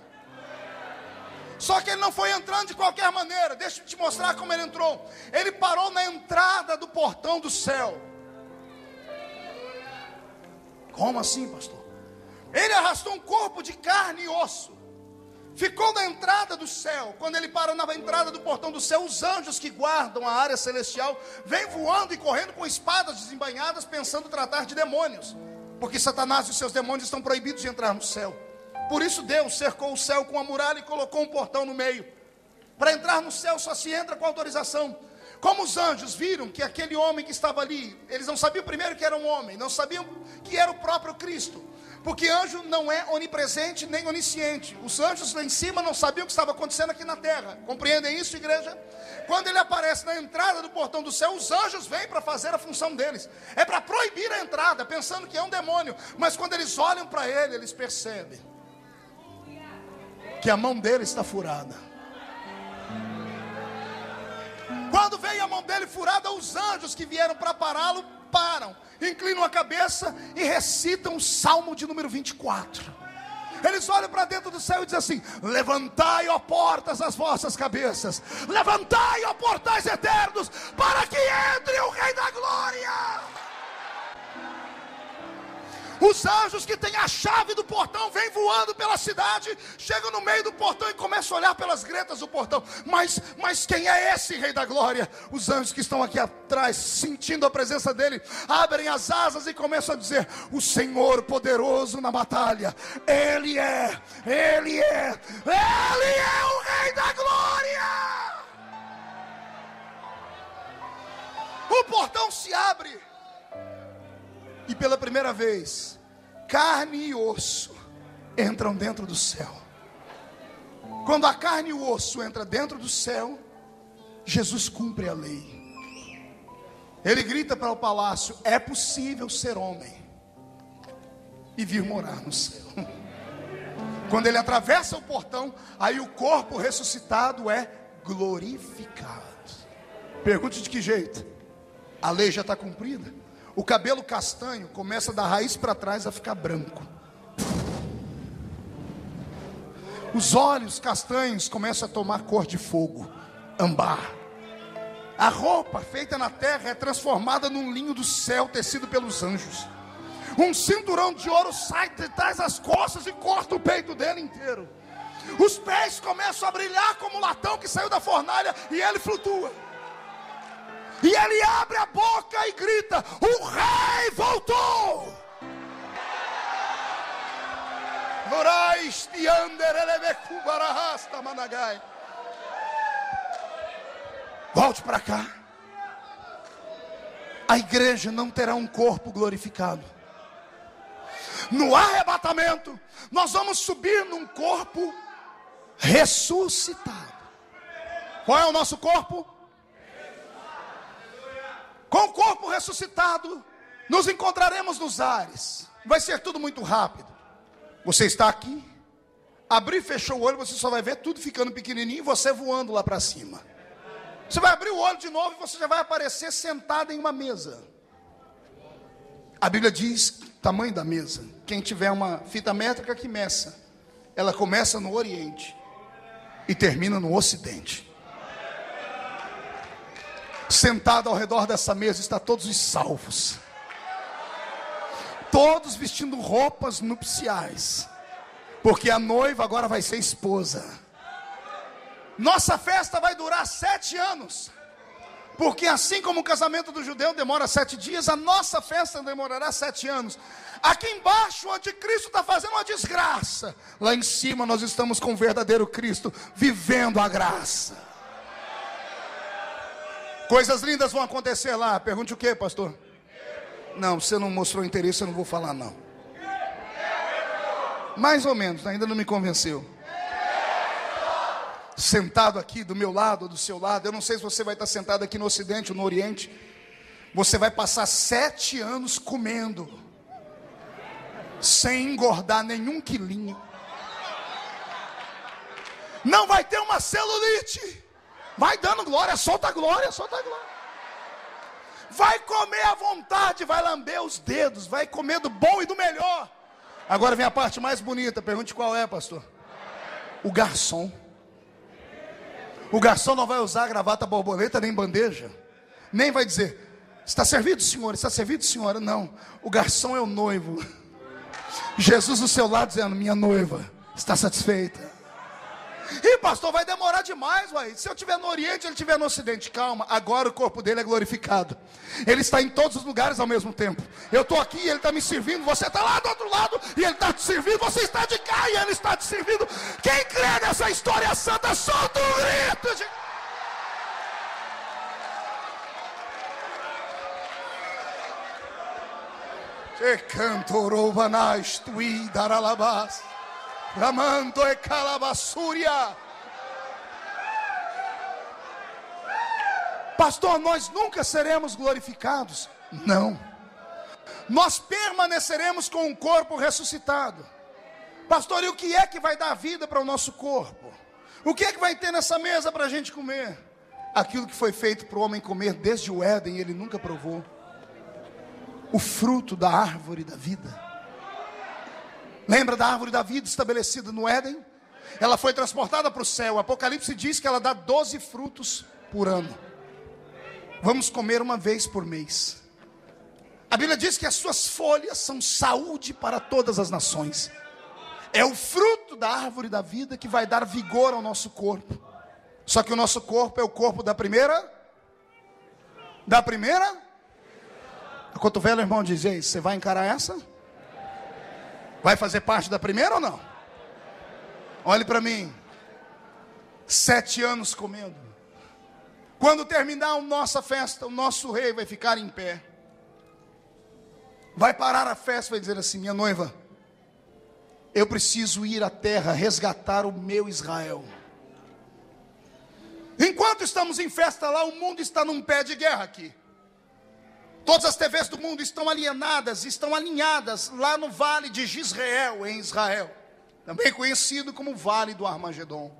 Só que ele não foi entrando de qualquer maneira. Deixa eu te mostrar como ele entrou. Ele parou na entrada do portão do céu. Como assim, pastor? Ele arrastou um corpo de carne e osso, ficou na entrada do céu. Quando ele parou na entrada do portão do céu, os anjos que guardam a área celestial vêm voando e correndo com espadas desembainhadas, pensando tratar de demônios, porque Satanás e os seus demônios estão proibidos de entrar no céu. Por isso Deus cercou o céu com a muralha e colocou um portão no meio. Para entrar no céu só se entra com autorização. Como os anjos viram que aquele homem que estava ali, eles não sabiam primeiro que era um homem, não sabiam que era o próprio Cristo, porque anjo não é onipresente nem onisciente. Os anjos lá em cima não sabiam o que estava acontecendo aqui na terra. Compreendem isso, igreja? Quando ele aparece na entrada do portão do céu, os anjos vêm para fazer a função deles. É para proibir a entrada, pensando que é um demônio. Mas quando eles olham para ele, eles percebem que a mão dele está furada. Quando vem a mão dele furada, os anjos que vieram para pará-lo, param, inclinam a cabeça e recitam o Salmo de número 24. Eles olham para dentro do céu e dizem assim: levantai, ó portas, as vossas cabeças, levantai, ó portais eternos, para que entre o Rei da Glória. Os anjos que têm a chave do portão vêm voando pela cidade, chegam no meio do portão e começam a olhar pelas gretas do portão. Mas quem é esse Rei da Glória? Os anjos que estão aqui atrás, sentindo a presença dele, abrem as asas e começam a dizer: o Senhor poderoso na batalha, Ele é o Rei da Glória. O portão se abre, e pela primeira vez, carne e osso entram dentro do céu. Quando a carne e o osso entram dentro do céu, Jesus cumpre a lei. Ele grita para o palácio: é possível ser homem e vir morar no céu. Quando ele atravessa o portão, aí o corpo ressuscitado é glorificado. Pergunte de que jeito? A lei já está cumprida. O cabelo castanho começa da raiz para trás a ficar branco. Os olhos castanhos começam a tomar cor de fogo, âmbar. A roupa feita na terra é transformada num linho do céu tecido pelos anjos. Um cinturão de ouro sai de trás das costas e corta o peito dele inteiro. Os pés começam a brilhar como um latão que saiu da fornalha e ele flutua. E ele abre a boca e grita: o rei voltou. Volte para cá. A igreja não terá um corpo glorificado. No arrebatamento, nós vamos subir num corpo ressuscitado. Qual é o nosso corpo? Com o corpo ressuscitado, nos encontraremos nos ares. Vai ser tudo muito rápido. Você está aqui, abriu e fechou o olho, você só vai ver tudo ficando pequenininho e você voando lá para cima. Você vai abrir o olho de novo e você já vai aparecer sentado em uma mesa. A Bíblia diz o tamanho da mesa. Quem tiver uma fita métrica que meça, ela começa no Oriente e termina no Ocidente. Sentado ao redor dessa mesa está todos os salvos, todos vestindo roupas nupciais, porque a noiva agora vai ser esposa. Nossa festa vai durar 7 anos, porque assim como o casamento do judeu demora 7 dias, a nossa festa demorará 7 anos. Aqui embaixo o anticristo está fazendo uma desgraça, lá em cima nós estamos com o verdadeiro Cristo, vivendo a graça. Coisas lindas vão acontecer lá. Pergunte o que, pastor? Não, você não mostrou interesse, eu não vou falar não. Mais ou menos, ainda não me convenceu. Sentado aqui do meu lado ou do seu lado, eu não sei se você vai estar sentado aqui no Ocidente ou no Oriente. Você vai passar 7 anos comendo, sem engordar nenhum quilinho. Não vai ter uma celulite. Vai dando glória, solta a glória, solta a glória. Vai comer à vontade, vai lamber os dedos, vai comer do bom e do melhor. Agora vem a parte mais bonita, pergunte qual é, pastor? O garçom. O garçom não vai usar gravata borboleta nem bandeja. Nem vai dizer, está servido, senhor? Está servido, senhora? Não, o garçom é o noivo. Jesus do seu lado dizendo, minha noiva está satisfeita. Ih, pastor, vai demorar demais, uai. Se eu estiver no Oriente, ele estiver no Ocidente. Calma, agora o corpo dele é glorificado. Ele está em todos os lugares ao mesmo tempo. Eu estou aqui e ele está me servindo. Você está lá do outro lado e ele está te servindo. Você está de cá e ele está te servindo. Quem crê nessa história santa, solta um grito de... Te cantorou vanais tui daralabás. Ramando e calabassúria. Pastor, nós nunca seremos glorificados? Não. Nós permaneceremos com um corpo ressuscitado. Pastor, e o que é que vai dar vida para o nosso corpo? O que é que vai ter nessa mesa para a gente comer? Aquilo que foi feito para o homem comer desde o Éden e ele nunca provou. O fruto da árvore da vida. Lembra da árvore da vida estabelecida no Éden? Ela foi transportada para o céu. O Apocalipse diz que ela dá 12 frutos por ano. Vamos comer uma vez por mês. A Bíblia diz que as suas folhas são saúde para todas as nações. É o fruto da árvore da vida que vai dar vigor ao nosso corpo. Só que o nosso corpo é o corpo da primeira? Da primeira? A cotovelo, irmão, diz, ei, você vai encarar essa? Vai fazer parte da primeira ou não? Olhe para mim. 7 anos comendo. Quando terminar a nossa festa, o nosso rei vai ficar em pé. Vai parar a festa e vai dizer assim, minha noiva, eu preciso ir à terra resgatar o meu Israel. Enquanto estamos em festa lá, o mundo está num pé de guerra aqui. Todas as TVs do mundo estão alienadas, estão alinhadas lá no vale de Jezreel, em Israel. Também conhecido como Vale do Armagedon.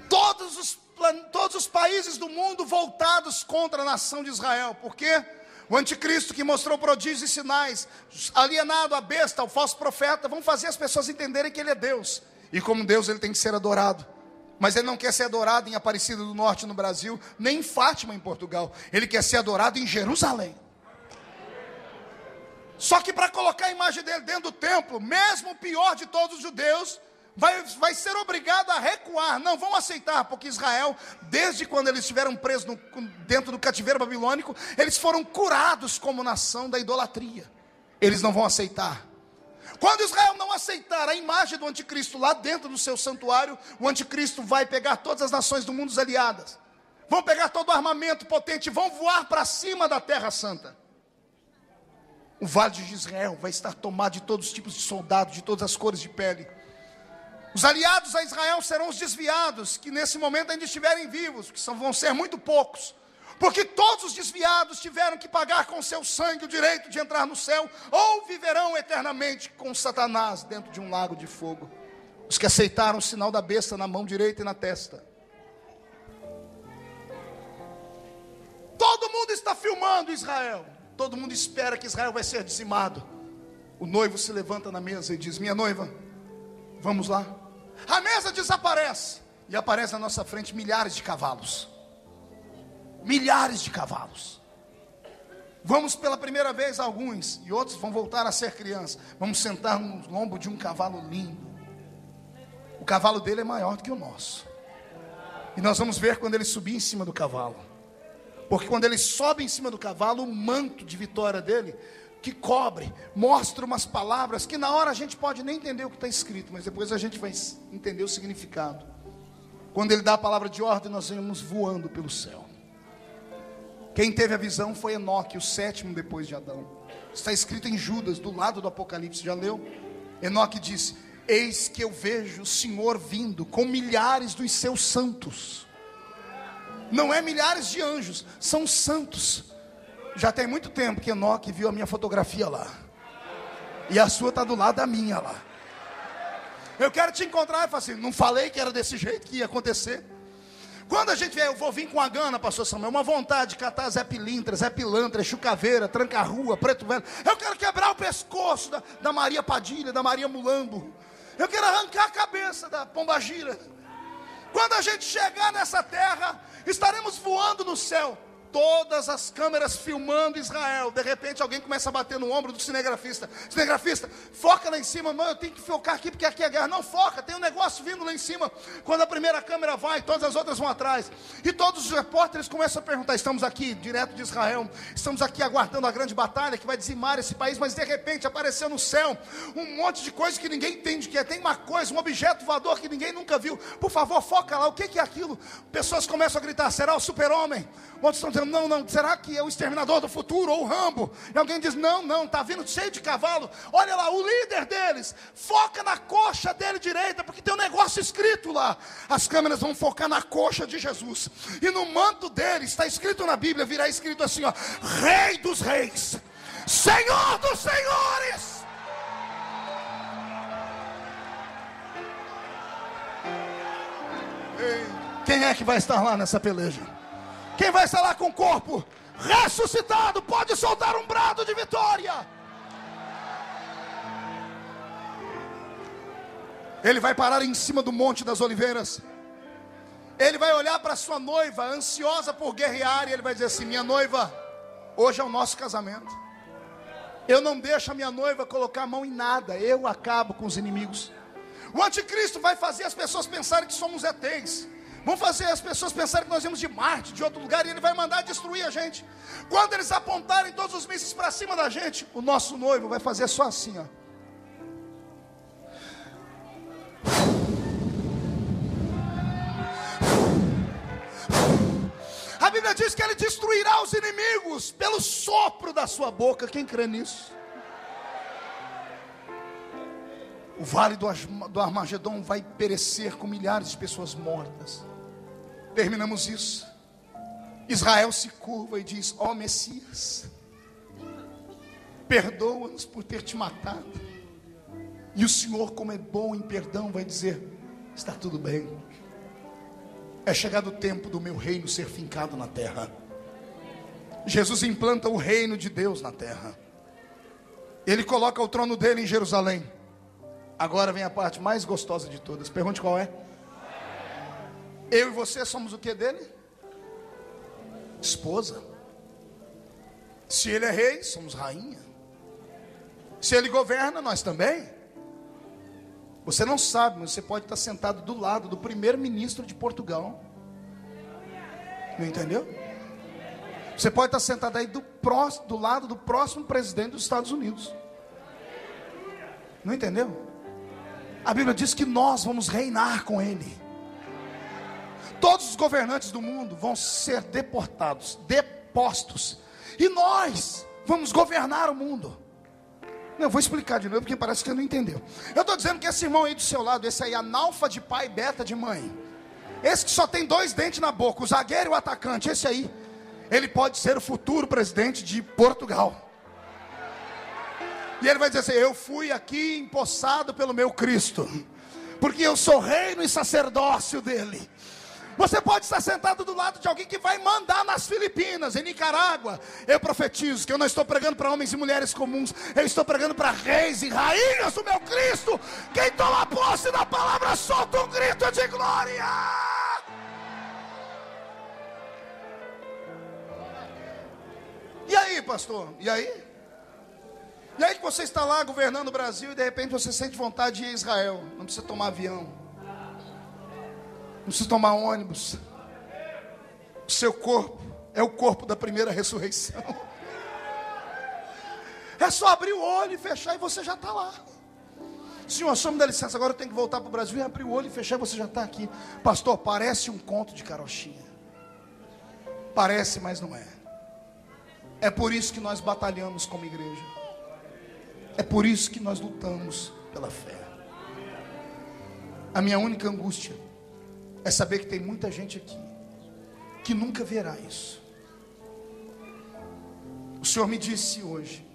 Todos os países do mundo voltados contra a nação de Israel. Porque o anticristo que mostrou prodígios e sinais, alienado à besta, ao falso profeta, vão fazer as pessoas entenderem que ele é Deus. E como Deus ele tem que ser adorado. Mas ele não quer ser adorado em Aparecida do Norte no Brasil, nem em Fátima em Portugal. Ele quer ser adorado em Jerusalém. Só que para colocar a imagem dele dentro do templo, mesmo o pior de todos os judeus, vai ser obrigado a recuar. Não vão aceitar, porque Israel, desde quando eles estiveram presos dentro do cativeiro babilônico, eles foram curados como nação da idolatria. Eles não vão aceitar. Quando Israel não aceitar a imagem do anticristo lá dentro do seu santuário, o anticristo vai pegar todas as nações do mundo aliadas, vão pegar todo o armamento potente, vão voar para cima da terra santa. O vale de Jezreel vai estar tomado de todos os tipos de soldados, de todas as cores de pele. Os aliados a Israel serão os desviados, que nesse momento ainda estiverem vivos, que vão ser muito poucos. Porque todos os desviados tiveram que pagar com seu sangue o direito de entrar no céu, ou viverão eternamente com Satanás dentro de um lago de fogo. Os que aceitaram o sinal da besta na mão direita e na testa. Todo mundo está filmando Israel. Todo mundo espera que Israel vai ser dizimado. O noivo se levanta na mesa e diz, minha noiva, vamos lá. A mesa desaparece. E aparece na nossa frente milhares de cavalos. Milhares de cavalos. Vamos pela primeira vez alguns, e outros vão voltar a ser crianças. Vamos sentar no lombo de um cavalo lindo. O cavalo dele é maior do que o nosso. E nós vamos ver quando ele subir em cima do cavalo. Porque quando ele sobe em cima do cavalo, o manto de vitória dele, que cobre, mostra umas palavras que na hora a gente pode nem entender o que está escrito, mas depois a gente vai entender o significado. Quando ele dá a palavra de ordem, nós íamos voando pelo céu. Quem teve a visão foi Enoque, o sétimo depois de Adão. Está escrito em Judas, do lado do Apocalipse, já leu? Enoque disse: eis que eu vejo o Senhor vindo com milhares dos seus santos. Não é milhares de anjos, são santos. Já tem muito tempo que Enoque viu a minha fotografia lá, e a sua está do lado da minha lá. Eu quero te encontrar. Eu falo assim: não falei que era desse jeito que ia acontecer? Quando a gente vier, eu vou vir com a gana, pastor Samuel, uma vontade de catar Zé Pilintra, Zé Pilantra, Chucaveira, Tranca-Rua, Preto Velho. Eu quero quebrar o pescoço da Maria Padilha, da Maria Mulambo. Eu quero arrancar a cabeça da Pombagira. Quando a gente chegar nessa terra, estaremos voando no céu. Todas as câmeras filmando Israel. De repente alguém começa a bater no ombro do cinegrafista. Cinegrafista, foca lá em cima. Não, eu tenho que focar aqui porque aqui é guerra. Não, foca, tem um negócio vindo lá em cima. Quando a primeira câmera vai, todas as outras vão atrás. E todos os repórteres começam a perguntar: estamos aqui, direto de Israel, estamos aqui aguardando a grande batalha que vai dizimar esse país. Mas de repente apareceu no céu um monte de coisa que ninguém entende o que é. Tem uma coisa, um objeto voador que ninguém nunca viu. Por favor, foca lá, o que é aquilo? Pessoas começam a gritar: será o Super-Homem? Outros estão dizendo: não, será que é o Exterminador do Futuro ou o Rambo? E alguém diz: não, está vindo cheio de cavalo. Olha lá, o líder deles, foca na coxa dele direita, porque tem um negócio escrito lá. As câmeras vão focar na coxa de Jesus, e no manto dele, está escrito na Bíblia, virá escrito assim, ó: Rei dos Reis, Senhor dos Senhores. Quem é que vai estar lá nessa peleja? Quem vai estar lá com o corpo ressuscitado pode soltar um brado de vitória. Ele vai parar em cima do Monte das Oliveiras. Ele vai olhar para sua noiva, ansiosa por guerrear, e ele vai dizer assim: minha noiva, hoje é o nosso casamento. Eu não deixo a minha noiva colocar a mão em nada. Eu acabo com os inimigos. O anticristo vai fazer as pessoas pensarem que somos ETs. Vão fazer as pessoas pensarem que nós viemos de Marte, de outro lugar, e ele vai mandar destruir a gente. Quando eles apontarem todos os mísseis para cima da gente, o nosso noivo vai fazer só assim, ó. A Bíblia diz que ele destruirá os inimigos pelo sopro da sua boca. Quem crê nisso? O vale do Armagedon vai perecer com milhares de pessoas mortas. Terminamos isso. Israel se curva e diz: ó Messias, perdoa-nos por ter te matado. E o Senhor, como é bom em perdão, vai dizer: está tudo bem. É chegado o tempo do meu reino ser fincado na terra. Jesus implanta o reino de Deus na terra. Ele coloca o trono dele em Jerusalém. Agora vem a parte mais gostosa de todas. Pergunte qual é. Eu e você somos o que dele? Esposa. Se ele é rei, somos rainha. Se ele governa, nós também. Você não sabe, mas você pode estar sentado do lado do primeiro-ministro de Portugal. Não entendeu? Você pode estar sentado aí do lado do próximo presidente dos Estados Unidos. Não entendeu? A Bíblia diz que nós vamos reinar com ele. Todos os governantes do mundo vão ser deportados, depostos, e nós vamos governar o mundo. Não, eu vou explicar de novo porque parece que não entendeu. Eu estou dizendo que esse irmão aí do seu lado, esse aí, analfa de pai, beta de mãe, esse que só tem 2 dentes na boca, o zagueiro e o atacante, esse aí, ele pode ser o futuro presidente de Portugal. E ele vai dizer assim: eu fui aqui empossado pelo meu Cristo, porque eu sou reino e sacerdócio dele. Você pode estar sentado do lado de alguém que vai mandar nas Filipinas, em Nicarágua. Eu profetizo que eu não estou pregando para homens e mulheres comuns, eu estou pregando para reis e rainhas do meu Cristo. Quem toma posse da palavra solta um grito de glória. E aí, pastor? E aí? E aí que você está lá governando o Brasil e de repente você sente vontade de ir a Israel. Não precisa tomar avião, não precisa tomar ônibus. O seu corpo é o corpo da primeira ressurreição. É só abrir o olho e fechar e você já está lá. Senhor, só me dá licença, agora eu tenho que voltar para o Brasil. E abrir o olho e fechar, você já está aqui. Pastor, parece um conto de carochinha. Parece, mas não é. É por isso que nós batalhamos como igreja. É por isso que nós lutamos pela fé. A minha única angústia é saber que tem muita gente aqui que nunca verá isso. O Senhor me disse hoje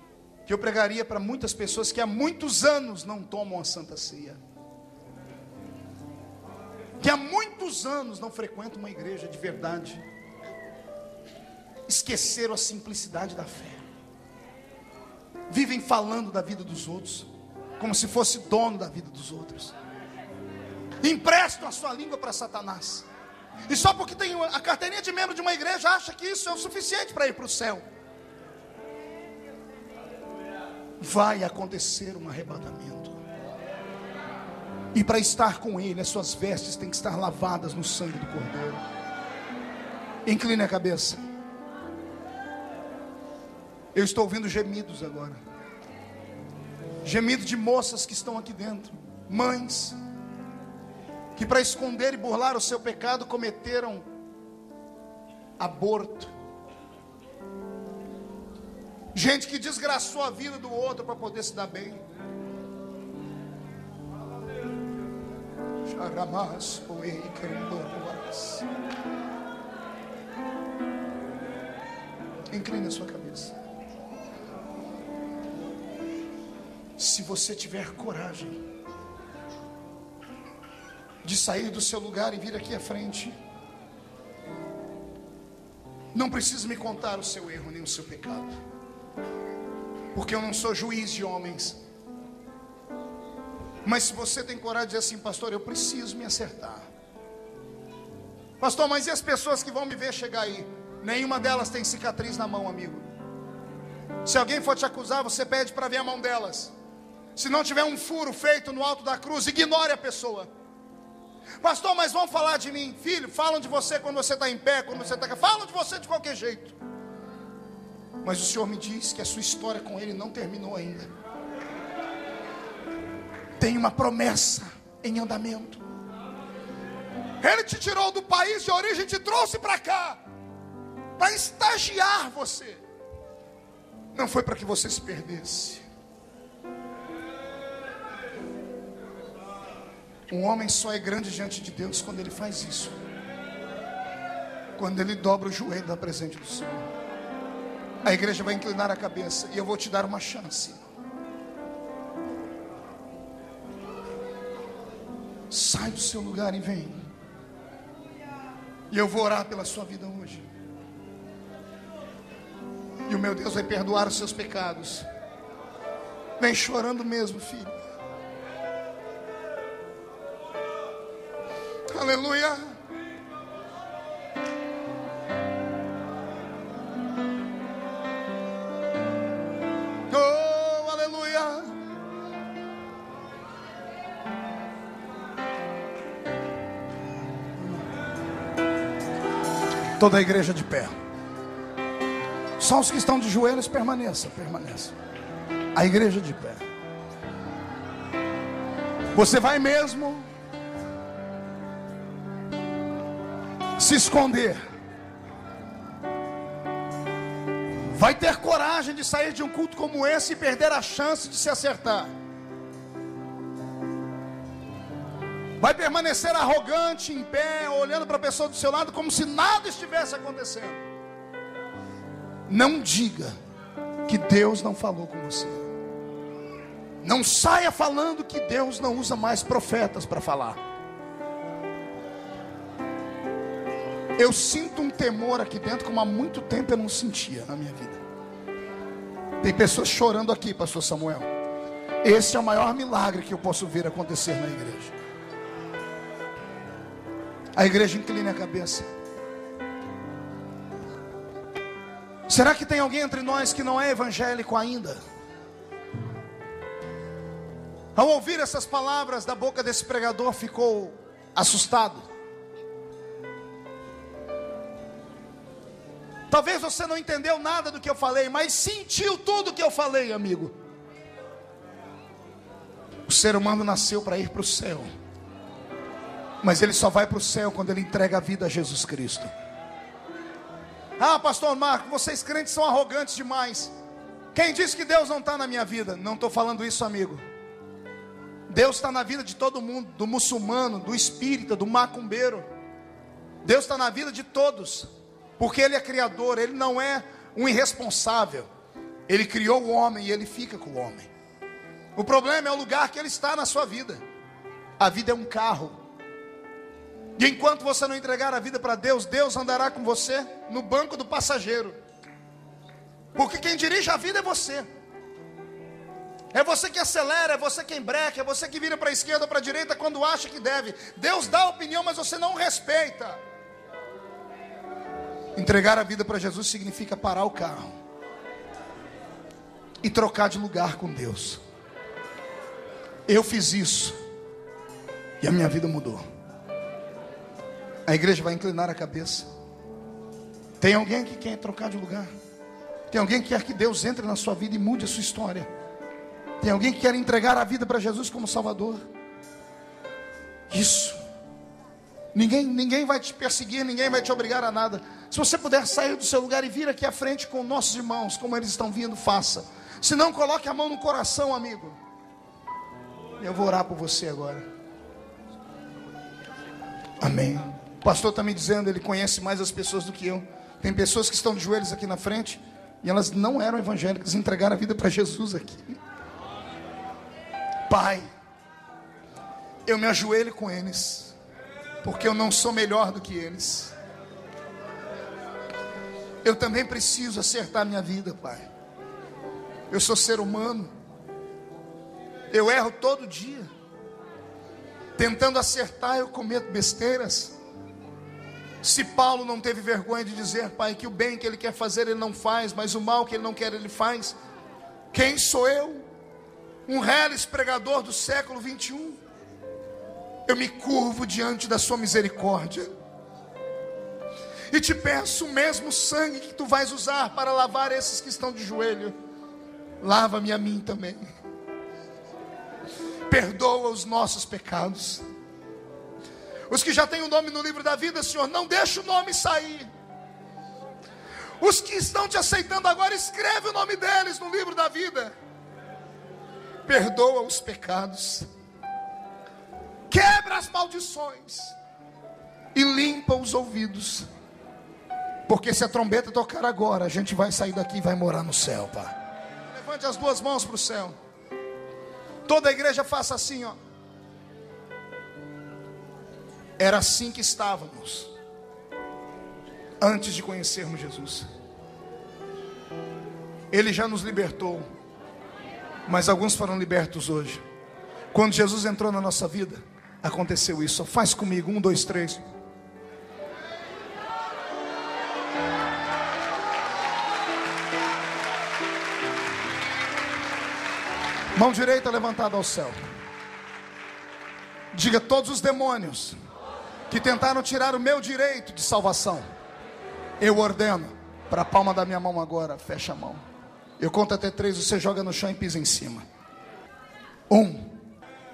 que eu pregaria para muitas pessoas que há muitos anos não tomam a Santa Ceia, que há muitos anos não frequentam uma igreja de verdade, esqueceram a simplicidade da fé, vivem falando da vida dos outros como se fosse dono da vida dos outros, emprestam a sua língua para Satanás, e só porque tem a carteirinha de membro de uma igreja acha que isso é o suficiente para ir para o céu. Vai acontecer um arrebatamento, e para estar com Ele, as suas vestes têm que estar lavadas no sangue do Cordeiro. Incline a cabeça. Eu estou ouvindo gemidos agora, gemidos de moças que estão aqui dentro, mães que para esconder e burlar o seu pecado cometeram aborto, gente que desgraçou a vida do outro para poder se dar bem. Incline a sua cabeça. Se você tiver coragem de sair do seu lugar e vir aqui à frente, não precisa me contar o seu erro nem o seu pecado, porque eu não sou juiz de homens. Mas se você tem coragem de dizer assim: pastor, eu preciso me acertar. Pastor, mas e as pessoas que vão me ver chegar aí? Nenhuma delas tem cicatriz na mão, amigo. Se alguém for te acusar, você pede para ver a mão delas. Se não tiver um furo feito no alto da cruz, ignore a pessoa. Pastor, mas vão falar de mim. Filho, falam de você quando você está em pé, quando você está... Falam de você de qualquer jeito. Mas o Senhor me diz que a sua história com Ele não terminou ainda. Tem uma promessa em andamento. Ele te tirou do país de origem e te trouxe para cá, para estagiar você. Não foi para que você se perdesse. Um homem só é grande diante de Deus quando ele faz isso, quando ele dobra o joelho na presença do Senhor. A igreja vai inclinar a cabeça e eu vou te dar uma chance. Sai do seu lugar e vem. E eu vou orar pela sua vida hoje. E o meu Deus vai perdoar os seus pecados. Vem chorando mesmo, filho. Aleluia. Oh, aleluia. Toda a igreja de pé. Só os que estão de joelhos permaneçam. A igreja de pé. Você vai mesmo se esconder? Vai ter coragem de sair de um culto como esse e perder a chance de se acertar? Vai permanecer arrogante, em pé, olhando para a pessoa do seu lado como se nada estivesse acontecendo? Não diga que Deus não falou com você. Não saia falando que Deus não usa mais profetas para falar. Eu sinto um temor aqui dentro como há muito tempo eu não sentia na minha vida. Tem pessoas chorando aqui, pastor Samuel. Esse é o maior milagre que eu posso ver acontecer na igreja. A igreja inclina a cabeça. Será que tem alguém entre nós que não é evangélico ainda? Ao ouvir essas palavras da boca desse pregador, ficou assustado. Talvez você não entendeu nada do que eu falei, mas sentiu tudo que eu falei, amigo. O ser humano nasceu para ir para o céu, mas ele só vai para o céu quando ele entrega a vida a Jesus Cristo. Ah, pastor Marco, vocês crentes são arrogantes demais. Quem disse que Deus não está na minha vida? Não estou falando isso, amigo. Deus está na vida de todo mundo, do muçulmano, do espírita, do macumbeiro. Deus está na vida de todos, porque Ele é criador, Ele não é um irresponsável. Ele criou o homem e Ele fica com o homem. O problema é o lugar que Ele está na sua vida. A vida é um carro, e enquanto você não entregar a vida para Deus, Deus andará com você no banco do passageiro, porque quem dirige a vida é você. É você que acelera, é você que embreca, é você que vira para a esquerda ou para a direita quando acha que deve. Deus dá opinião, mas você não respeita. Entregar a vida para Jesus significa parar o carro e trocar de lugar com Deus. Eu fiz isso e a minha vida mudou. A igreja vai inclinar a cabeça. Tem alguém que quer trocar de lugar? Tem alguém que quer que Deus entre na sua vida e mude a sua história? Tem alguém que quer entregar a vida para Jesus como Salvador? Isso. Ninguém vai te perseguir, ninguém vai te obrigar a nada. Se você puder sair do seu lugar e vir aqui à frente com nossos irmãos, como eles estão vindo, faça. Se não, coloque a mão no coração, amigo. Eu vou orar por você agora. Amém. O pastor está me dizendo, ele conhece mais as pessoas do que eu. Tem pessoas que estão de joelhos aqui na frente e elas não eram evangélicas, entregaram a vida para Jesus aqui. Pai, eu me ajoelho com eles, porque eu não sou melhor do que eles. Eu também preciso acertar minha vida, Pai. Eu sou ser humano. Eu erro todo dia. Tentando acertar, eu cometo besteiras. Se Paulo não teve vergonha de dizer, Pai, que o bem que ele quer fazer ele não faz, mas o mal que ele não quer ele faz, quem sou eu? Um reles pregador do século 21. Eu me curvo diante da sua misericórdia e te peço o mesmo sangue que tu vais usar para lavar esses que estão de joelho. Lava-me a mim também. Perdoa os nossos pecados. Os que já têm o nome no livro da vida, Senhor, não deixa o nome sair. Os que estão te aceitando agora, escreve o nome deles no livro da vida. Perdoa os pecados. Quebra as maldições e limpa os ouvidos, porque se a trombeta tocar agora, a gente vai sair daqui e vai morar no céu, Pai. Levante as duas mãos para o céu. Toda a igreja faça assim, ó. Era assim que estávamos antes de conhecermos Jesus. Ele já nos libertou, mas alguns foram libertos hoje. Quando Jesus entrou na nossa vida, aconteceu isso. Faz comigo, 1, 2, 3. Mão direita levantada ao céu. Diga: todos os demônios que tentaram tirar o meu direito de salvação, eu ordeno, para a palma da minha mão agora, fecha a mão. Eu conto até 3, você joga no chão e pisa em cima. 1,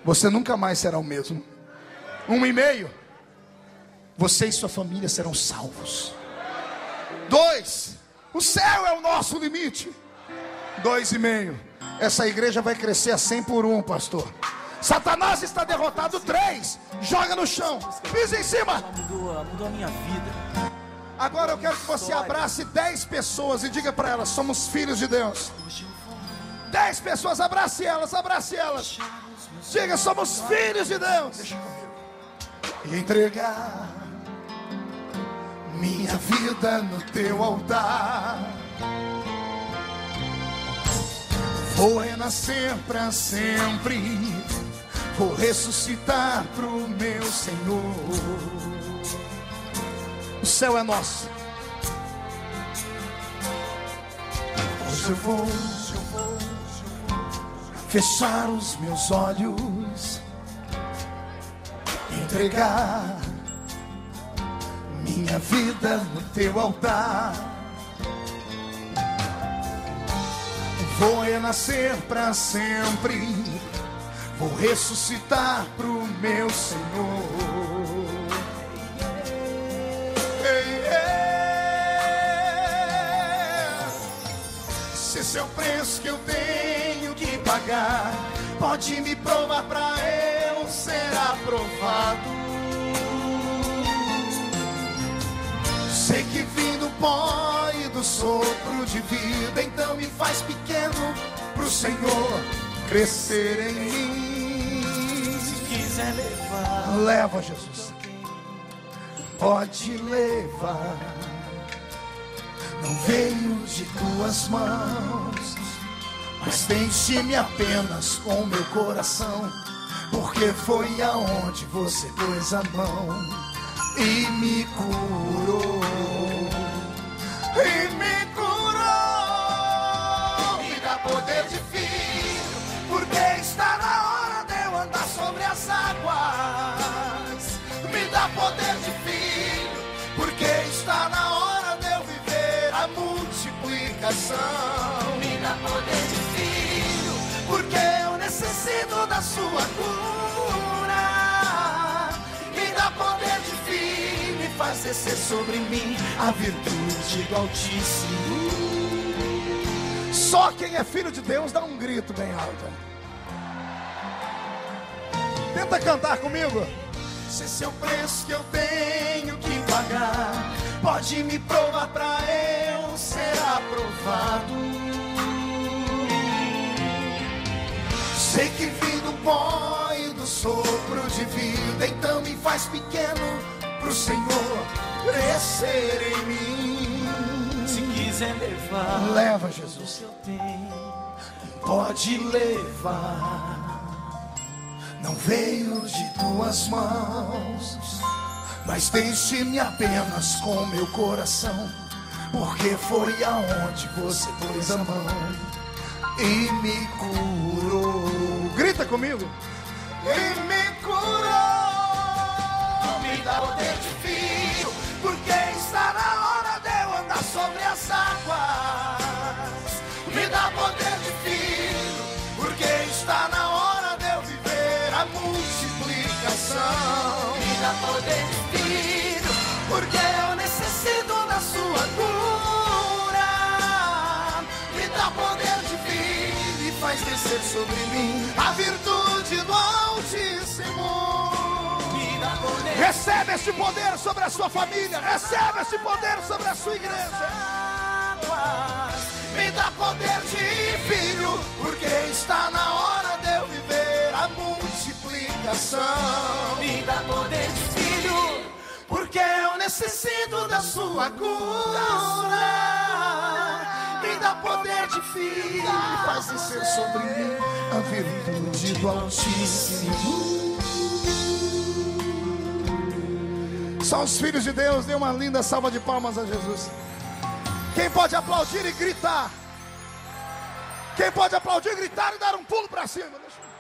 você nunca mais será o mesmo. 1,5, você e sua família serão salvos. 2, o céu é o nosso limite. 2,5, essa igreja vai crescer a 100 por 1, pastor. Satanás está derrotado. 3, joga no chão, pisa em cima. Mudou a minha vida. Agora eu quero que você abrace 10 pessoas e diga para elas: somos filhos de Deus. 10 pessoas, abrace elas, abrace elas. Diga: somos filhos de Deus. Deixa comigo. E entregar minha vida no teu altar. Vou renascer para sempre. Vou ressuscitar pro meu Senhor. O céu é nosso. Hoje eu vou fechar os meus olhos, entregar minha vida no teu altar. Vou renascer para sempre. vou ressuscitar pro meu Senhor. Se esse é o preço que eu tenho que pagar, pode me provar pra eu ser aprovado. Sei que vim do pó e do sopro de vida, então me faz pequeno pro Senhor crescer em mim. Se quiser levar, leva, Jesus. Pode levar. Não veio de tuas mãos, mas enche-me apenas com meu coração, porque foi aonde você pôs a mão e me curou. E me curou. Me dá poder de filho, porque está na hora de eu andar sobre as águas. Me dá poder de filho, porque está na hora de eu viver a multiplicação. Me dá poder de filho, porque eu necessito da sua cura. Me dá poder de filho e faz descer sobre mim a virtude do Altíssimo. Só quem é filho de Deus dá um grito bem alto. Tenta cantar comigo. Se esse é o preço que eu tenho que pagar, pode me provar pra eu ser aprovado. Sei que vim do pó e do sopro de vida, então me faz pequeno pro Senhor crescer em mim. se quiser levar, Leva, Jesus. eu tenho. Pode levar. Não veio de tuas mãos, mas deixe-me apenas com meu coração, porque foi aonde você pôs a mão e me curou. Grita comigo. E me curou. Me dá poder de filho, porque está na hora de eu andar sobre as águas. Me dá poder de filho, porque está na hora de eu viver a multiplicação. Me dá poder de filho, porque eu necessito da sua cura. Me dá poder de filho e faz descer sobre mim a virtude do Altíssimo. Me dá poder, Recebe este poder sobre a sua família. Recebe este poder sobre a sua igreja. Me dá poder de filho, porque está na hora de eu viver a multiplicação. me dá poder de filho, Porque eu necessito da sua cura. Me dá poder de filho e faz descer sobre mim a virtude do Altíssimo. Só os filhos de Deus, dê uma linda salva de palmas a Jesus. Quem pode aplaudir e gritar? Quem pode aplaudir, gritar e dar um pulo para cima? Deixa eu...